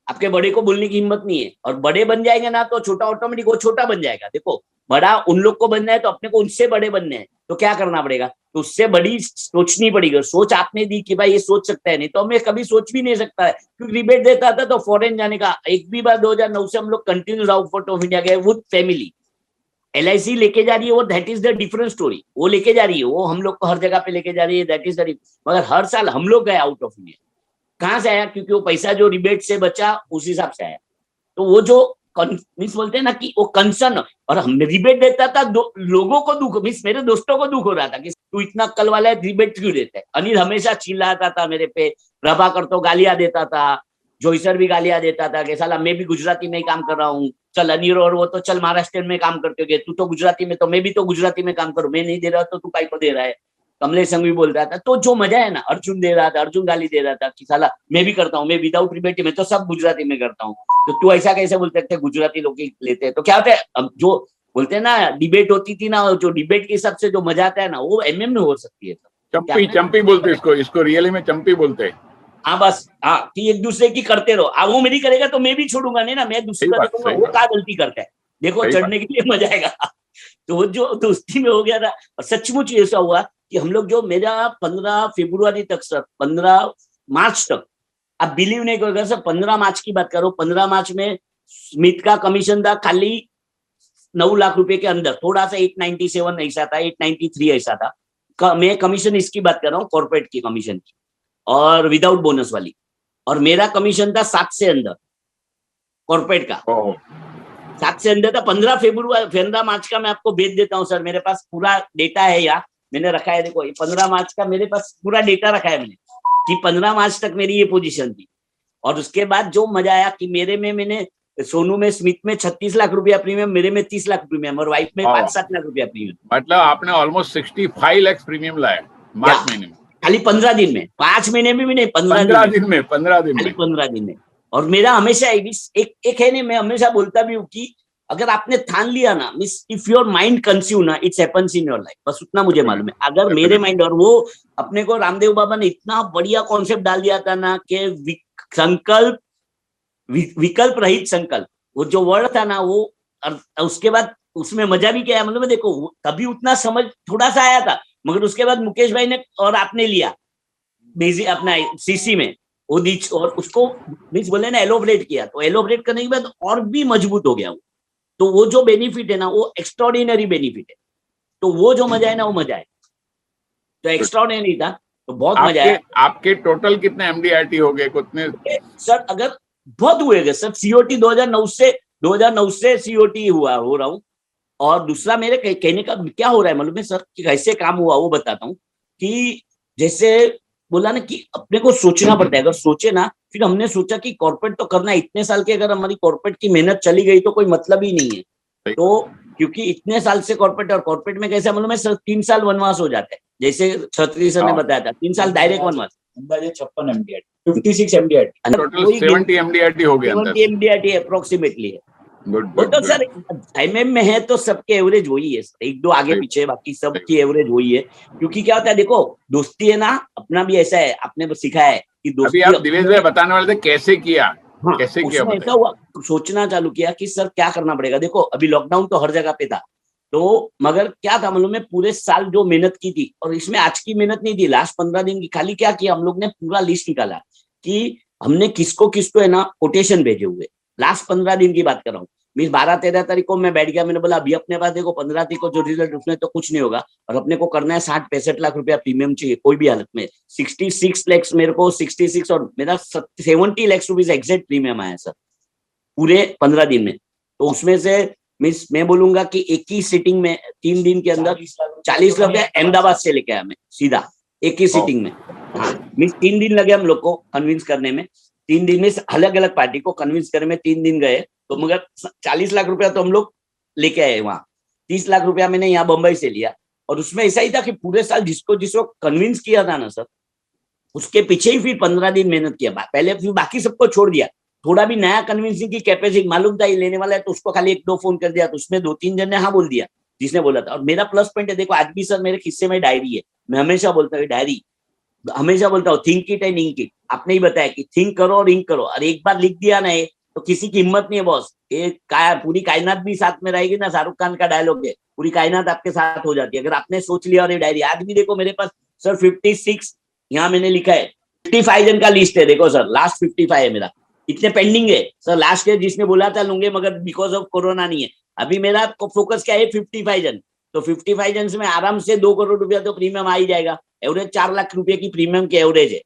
आपके बड़े को बोलने की हिम्मत नहीं है। और बड़े बन जाएंगे ना तो छोटा ऑटोमेटिक वो छोटा बन जाएगा। देखो बड़ा उन लोग को बनना है तो अपने को उनसे बड़े बनने हैं, तो क्या करना पड़ेगा, तो उससे बड़ी सोचनी पड़ेगी। सोच आपने दी कि भाई ये सोच सकता है, नहीं तो हमें कभी सोच भी नहीं सकता है, क्योंकि रिबेट देता था तो फॉरेन जाने का एक भी बार 2009 से हम लोग कंटिन्यूस आउटपुट ऑफ इंडिया गए विद फैमिली। LIC लेके जा रही है वो, that is the different story, वो लेके जा रही है, वो हम लोग को हर जगह पे लेके जा रही है, दैट इज द। मगर हर साल हम लोग गए आउट ऑफ इंडिया, कहाँ से आया, क्योंकि वो पैसा जो रिबेट से बचा उस हिसाब से आया। तो वो जो मीन्स बोलते हैं ना कि वो कंसर्न, और हम रिबेट देता था लोगों को दुख, मीन्स मेरे दोस्तों को दुख हो रहा था कि तू इतना कल वाला है रिबेट क्यों देता है। अनिल हमेशा चिल्लाता था मेरे पे, प्रभाकर तो गालियां देता था, जोईसर भी गालियां देता था कि साला मैं भी गुजराती में ही काम कर रहा हूँ, चल अनिल और वो तो चल महाराष्ट्र में काम करते हो, तू तो गुजराती में, तो मैं भी तो गुजराती में काम करूँ, मैं नहीं दे रहा तो तू काई को दे रहा है। कमलेश संघ भी बोल रहा था, तो जो मजा है ना, अर्जुन दे रहा था, अर्जुन गाली दे रहा था कि साला मैं भी करता हूँ, मैं विदाउट रिबेट में तो सब गुजराती में करता हूँ, तो तू ऐसा कैसे बोल सकते, गुजराती लोग लेते हैं। तो क्या होता है, जो बोलते हैं ना डिबेट होती थी ना, जो डिबेट के हिसाब से जो मजा आता है ना, वो MM में हो सकती है। चंपी बोलते इसको रियली में चंपी बोलते हैं। हाँ बस, हाँ कि एक दूसरे की करते रहो। अब वो मेरी करेगा तो मैं भी छोड़ूंगा नहीं ना, मैं दूसरे का देखूंगा वो क्या गलती करता है, देखो चढ़ने के लिए मजा आएगा। तो वो जो दोस्ती में हो गया था, और सचमुच ऐसा हुआ कि हम लोग जो मेरा 15 फरवरी तक सर, 15 मार्च तक, आप बिलीव नहीं करोगे सर, 15 मार्च की बात करो, 15 मार्च में स्मिथ का कमीशन था खाली 9 लाख रुपए के अंदर, थोड़ा सा 897 ऐसा था, 893 ऐसा था। मैं कमीशन इसकी बात कर रहा हूँ, कॉर्पोरेट की कमीशन की, और विदाउट बोनस वाली, और मेरा कमीशन था 7 से अंदर कॉर्पोरेट का, 7 से अंदर था। 15 मार्च का मैं आपको भेज देता हूँ सर, मेरे पास पूरा डेटा है यार, मैंने रखा है, देखो 15 मार्च का मेरे पास पूरा डेटा रखा है मैंने, कि 15 मार्च तक मेरी ये पोजीशन थी। और उसके बाद जो मजा आया कि मैंने सोनू में स्मिथ में 36 लाख रुपया प्रीमियम, मेरे में 30 लाख प्रीमियम, और वाइफ में 5-7 लाख रुपया प्रीमियम। मतलब आपने ऑलमोस्ट 65 लाख प्रीमियम लाया मार्च महीने में, खाली 15 दिन में, 5 महीने में भी नहीं, 15 दिन में। और मेरा हमेशा एक है नहीं, मैं हमेशा बोलता भी हूँ कि अगर आपने ठान लिया ना, means if your mind consume ना, it's happens in your life, बस उतना मुझे मालूम है। अगर मेरे माइंड, और वो अपने को रामदेव बाबा ने इतना बढ़िया कॉन्सेप्ट डाल दिया था ना कि संकल्प, विकल्प रहित संकल्प, वो जो वर्ड था ना, वो उसके बाद उसमें मजा भी क्या है, मतलब देखो तभी उतना समझ थोड़ा सा आया था, मगर उसके बाद मुकेश भाई ने और आपने लिया बेसिक अपना CC में वो दीच, और उसको मीन्स बोले ना एलोबरेट किया, तो एलोबरेट करने के बाद और भी मजबूत हो गया वो। तो वो जो बेनिफिट है ना, वो एक्स्ट्राऑर्डिनरी बेनिफिट है। तो वो जो मजा है ना, वो मजा है, तो एक्स्ट्राऑर्डिनरी था, तो बहुत मजा आया। आपके टोटल कितने MDRT हो गए, कितने सर? अगर बहुत हुए गए सर, COT 2009 से COT हो रहा हूँ। और दूसरा मेरे कहने का क्या हो रहा है मालूम है सर, कि कैसे काम हुआ वो बताता हूँ। कि जैसे बोला ना कि अपने को सोचना पड़ता है, अगर सोचे ना, फिर हमने सोचा कि कॉर्पोरेट तो करना है, इतने साल के अगर हमारी कॉर्पोरेट की मेहनत चली गई तो कोई मतलब ही नहीं है। तो क्योंकि इतने साल से कॉर्पोरेट, और कॉर्पोरेट में कैसे मालूम है सर, 3 साल वनवास हो जाता है, जैसे छत्री सर ने बताया था, 3 साल डायरेक्ट वनवास, अंदाजे 56 MDRT, 56 MDRT, टोटल 70 MDRT हो गया, 70 MDRT अप्रोक्सीमेटली है। वो तो सर MM में है तो सबके एवरेज वही है, 1-2 आगे पीछे, बाकी सबकी एवरेज वही है। क्योंकि क्या होता है, देखो दोस्ती है ना, अपना भी ऐसा है, आपने बस सिखाया है कि दोस्ती। अभी आप दिनेश भाई बताने वाले थे कैसे किया, हाँ, कैसे किया, ऐसा हुआ, सोचना चालू किया कि सर क्या करना पड़ेगा। देखो अभी लॉकडाउन तो हर जगह पे था, तो मगर क्या था मालूम है, पूरे साल जो मेहनत की थी, और इसमें आज की मेहनत नहीं थी, लास्ट 15 दिन की, खाली क्या किया हम लोग ने, पूरा लिस्ट निकाला कि हमने किसको है ना कोटेशन भेजे हुए, लास्ट 15 दिन की बात कर रहा हूँ। मीन्स 12-13 तारीख को मैं बैठ गया, मैंने बोला अभी अपने पास देखो 15 तारीख को जो रिजल्ट उसमें तो कुछ नहीं होगा, और अपने को करना है 60-65 लाख रुपया प्रीमियम चाहिए कोई भी हालत में। 66 लाख मेरे को 66 और मेरा 70 लाख रुपीज एग्जैक्ट प्रीमियम आया सर पूरे 15 दिन में। तो उसमें से मीन्स मैं बोलूंगा कि एक ही सिटिंग में 3 दिन के अंदर 40 लाख अहमदाबाद से लेके आया मैं सीधा एक ही सिटिंग में। मीन्स 3 दिन लगे हम लोग को कन्विंस करने में, 3 दिन में अलग अलग पार्टी को कन्विंस करने में 3 दिन गए, तो मगर 40 लाख रुपया तो हम लोग लेके आए वहां। 30 लाख रुपया मैंने यहाँ बंबई से लिया, और उसमें ऐसा ही था कि पूरे साल जिसको कन्विंस किया था ना सर, उसके पीछे ही फिर 15 दिन मेहनत किया पहले, फिर बाकी सबको छोड़ दिया। थोड़ा भी नया कन्विंसिंग की कैपेसिटी मालूम था ये लेने वाला है, तो उसको खाली 1-2 फोन कर दिया, तो उसमें 2-3 जन ने हाँ बोल दिया जिसने बोला था। और मेरा प्लस पॉइंट है, देखो आज भी सर मेरे खिस्से में डायरी है, मैं हमेशा बोलता हूँ डायरी, हमेशा बोलता हूँ think it and ink it. आपने ही बताया कि थिंक करो और इंक करो, और एक बार लिख दिया ना ये तो किसी की हिम्मत नहीं है बॉस। पूरी कायनात भी साथ में रहेगी ना, शाहरुख खान का डायलॉग है, पूरी कायनात आपके साथ हो जाती है अगर आपने सोच लिया। और ये डायरी आज भी देखो मेरे पास सर 56 यहाँ मैंने लिखा है, 55 जन का लिस्ट है, देखो सर लास्ट 55 है मेरा, इतने पेंडिंग है सर। लास्ट ईयर जिसने बोला था लूंगे मगर बिकॉज ऑफ कोरोना नहीं है, अभी मेरा फोकस क्या है 55 जन, तो 55 जन में आराम से 2 करोड़ रुपया तो प्रीमियम आ ही जाएगा। एवरेज 4 लाख रुपए की प्रीमियम की एवरेज है,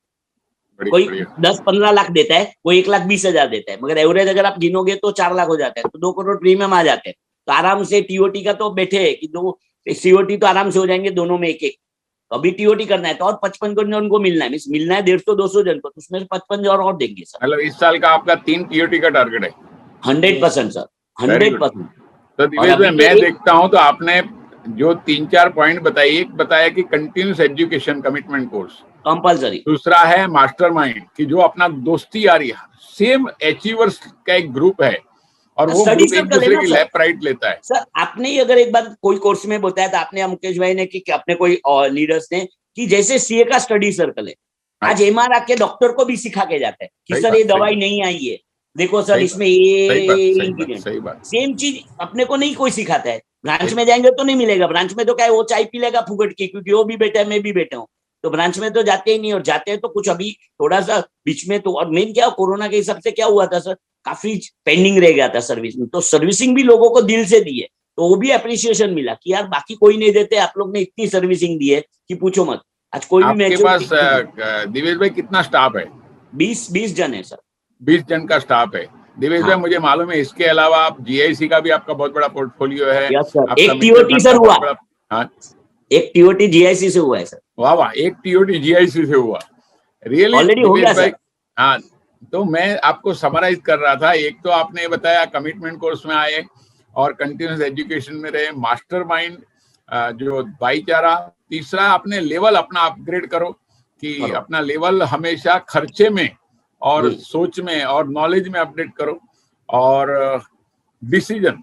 कोई 10-15 लाख देता है, कोई 1,20,000 देता है, मगर एवरेज अगर आप गिनोगे तो 4 लाख हो जाता है, तो 2 करोड़ प्रीमियम आ जाते हैं। तो आराम से टीओटी का तो बैठे है कि 2 सीओटी तो आराम से हो जाएंगे दोनों में एक। तो अभी टीओटी करना है तो और 55 जन को मिलना है, मीन मिलना है 150-200 जन को, तो उसमें 55 और देंगे सर। मतलब इस साल का आपका 3 टीओटी का टारगेट है? 100% सर, 100%। तो दिवेश भाई मैं देखता हूँ तो आपने जो 3-4 पॉइंट बताए, एक बताया कि continuous education commitment course compulsory, दूसरा है मास्टरमाइंड की जो अपना दोस्ती यारी सेम अचीवर्स का एक ग्रुप है, और वो ग्रुप एक दूसरे की लेफ्ट राइट लेता है। सर आपने ही अगर एक बार कोई कोर्स में बताया था आपने, मुकेश भाई ने कि अपने कोई लीडर्स ने कि जैसे सीए का स्टडी सर्कल है, आज एमआर आके डॉक्टर को भी सिखा के जाता है कि सर ये दवाई नहीं आई है, देखो सर इसमें ये सेम चीज अपने को नहीं कोई सिखाता है। ब्रांच में जाएंगे तो नहीं मिलेगा, ब्रांच में तो क्या है वो चाय पी लेगा फुगट की, क्योंकि वो भी बैठा है मैं भी बैठा हूँ, तो ब्रांच में तो जाते ही नहीं, और जाते हैं तो कुछ अभी थोड़ा सा बीच में तो। और मेन क्या कोरोना के हिसाब से क्या हुआ था सर, काफी पेंडिंग रह गया था सर्विस में, तो सर्विसिंग भी लोगों को दिल से दी है, तो वो भी अप्रिसिएशन मिला कि यार बाकी कोई नहीं देते, आप लोग ने इतनी सर्विसिंग दी है कि पूछो मत। आज कोई भी आपके पास दिवेश भाई कितना स्टाफ है? 20 जन है सर, 20 जन का स्टाफ है। दिवेश भाई मुझे मालूम है इसके अलावा आप जीआईसी का भी आपका बहुत बड़ा पोर्टफोलियो है। एक टीओटी सर हुआ, एक टीओटी जीआईसी से हुआ है सर। वाह वाह, एक टीओटी जीआईसी से हुआ, रियली ऑलरेडी हो गया सर। हाँ, तो मैं आपको समराइज कर रहा था, एक तो आपने बताया कमिटमेंट कोर्स में आए और कंटिन्यूस एजुकेशन में रहे, मास्टरमाइंड जो भाईचारा, तीसरा आपने लेवल अपना अपग्रेड करो कि अपना लेवल हमेशा खर्चे में और सोच में और नॉलेज में अपडेट करो, और डिसीजन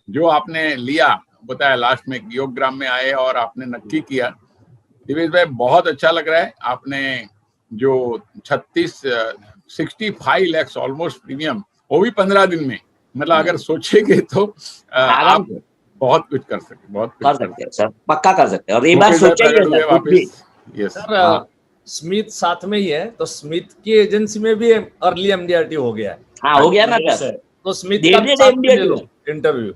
जो आपने लिया बताया लास्ट में योगग्राम में आए और आपने नक्की किया। दिवेश भाई बहुत अच्छा लग रहा है, आपने जो 65 लाख ऑलमोस्ट प्रीमियम, वो भी 15 दिन में, मतलब अगर सोचेंगे तो आप बहुत कुछ कर सकते, बहुत कुछ कर सकते हैं सर, पक्का कर सकते हैं। और एक बार सोचिए सर, स्मिथ साथ में ही है, तो स्मिथ की एजेंसी में भी अर्ली एमडीआरटी हो गया है। हाँ हो गया ना सर, तो स्मिथ का इंटरव्यू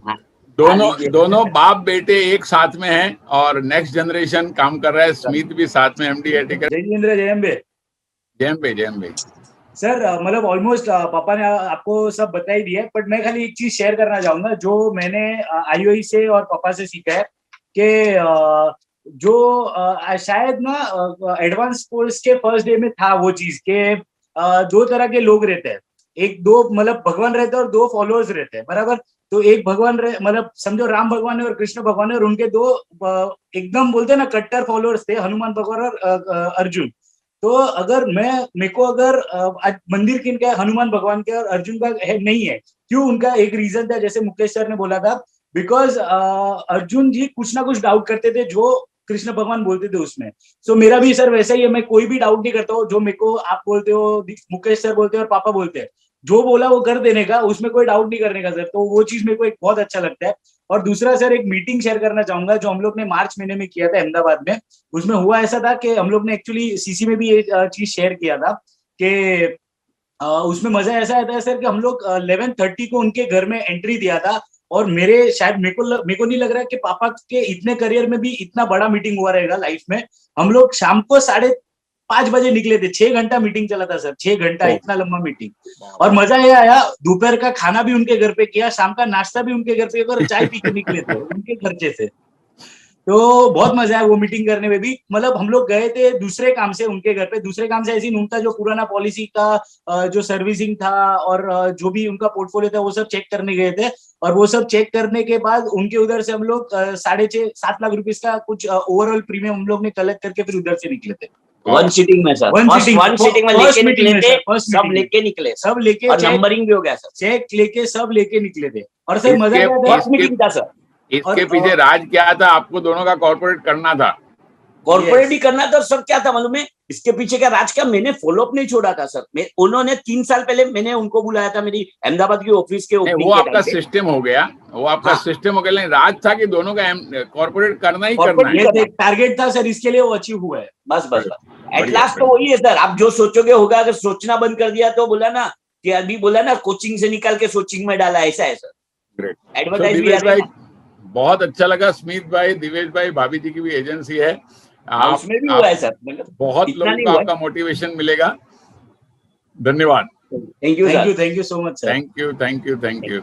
दोनों बाप बेटे एक साथ में हैं और नेक्स्ट जनरेशन काम कर रहा है। स्मिथ भी साथ में एमडीआरटी कर। जयम सर मतलब ऑलमोस्ट पापा ने आपको सब बता ही दिया है, बट मैं खाली एक चीज शेयर करना चाहूंगा जो मैंने आईओई से और पापा से सीखा है कि जो शायद ना एडवांस कोर्स के फर्स्ट डे में था वो चीज के 2 तरह के लोग रहते हैं, एक 2 मतलब भगवान रहते हैं और 2 फॉलोअर्स रहते हैं, बराबर। तो एक भगवान मतलब समझो राम भगवान है और कृष्ण भगवान है, और उनके 2 एकदम बोलते हैं ना कट्टर फॉलोअर्स थे, हनुमान भगवान और अर्जुन। तो अगर मेरे को अगर मंदिर किन का हनुमान भगवान के और अर्जुन का है नहीं है, क्यों? उनका एक रीजन था, जैसे मुकेश सर ने बोला था, बिकॉज अर्जुन जी कुछ ना कुछ डाउट करते थे जो कृष्ण भगवान बोलते थे उसमें। सो मेरा भी सर वैसा ही है, मैं कोई भी डाउट नहीं करता हूँ, जो मेरे को आप बोलते हो, मुकेश सर बोलते हो और पापा बोलते हैं, जो बोला वो कर देने का, उसमें कोई डाउट नहीं करने का सर। तो वो चीज मेरे को एक बहुत अच्छा लगता है। और दूसरा सर एक मीटिंग शेयर करना चाहूंगा जो हम लोग ने मार्च महीने में किया था अहमदाबाद में। उसमें हुआ ऐसा था कि हम लोग ने एक्चुअली सीसी में भी ये चीज शेयर किया था कि उसमें मजा ऐसा आता है सर कि हम लोग 11:30 को उनके घर में एंट्री दिया था, और मेरे शायद मेरे को नहीं लग रहा है कि पापा के इतने करियर में भी इतना बड़ा मीटिंग हुआ रहेगा लाइफ में। हम लोग शाम को 5:30 बजे निकले थे, 6 घंटा मीटिंग चला था सर, 6 घंटा, इतना लंबा मीटिंग। और मजा ये आया, दोपहर का खाना भी उनके घर पे किया, शाम का नाश्ता भी उनके घर पे, और चाय पी के निकले थे उनके खर्चे से। तो बहुत मजा आया वो मीटिंग करने में भी। मतलब हम लोग गए थे दूसरे काम से उनके घर पे, दूसरे काम से ऐसी उनका जो पुराना पॉलिसी का जो सर्विसिंग था और जो भी उनका पोर्टफोलियो था वो सब चेक करने गए थे। और वो सब चेक करने के बाद उनके उधर से हम लोग 6.5-7 लाख रुपीस का कुछ ओवरऑल प्रीमियम हम लोग ने कलेक्ट करके फिर उधर से निकले थे। वन सीटिंग में सर, वन सीटिंग में लेके निकले थे, सब लेके निकले, सब लेके, और नंबरिंग भी हो गया सर, चेक लेके सब लेके निकले थे। और सर मजा आया था, मीटिंग था सर। इसके पीछे राज क्या था, आपको दोनों का कॉर्पोरेट करना था, कॉर्पोरेट भी करना था सर। क्या था मालूम है इसके पीछे का राज? का मैंने फॉलोअप नहीं छोड़ा था सर। उन्होंने 3 साल पहले मैंने उनको बुलाया था मेरी अहमदाबाद की ऑफिस के ओपनिंग। वो आपका सिस्टम हो गया, वो आपका सिस्टम हो गया, लेकिन राज था कि दोनों का कॉर्पोरेट करना ही करना है। टारगेट था सर, इसके लिए वो अचीव हुआ है। बस एट लास्ट तो वही है सर। आप जो सोचोगे होगा, अगर सोचना बंद कर दिया तो बोला ना कि अभी बोला ना कोचिंग से निकाल के सोचिंग में डाला, ऐसा है सर। एडवर्टाइज भी बहुत अच्छा लगा। स्मित भाई, दिवेश भाई, भाभी जी की भी एजेंसी है, उसमें भी हुआ है सर। बहुत लोगों को आपका मोटिवेशन मिलेगा। धन्यवाद। Thank you so much sir. Thank you so much sir. Thank you.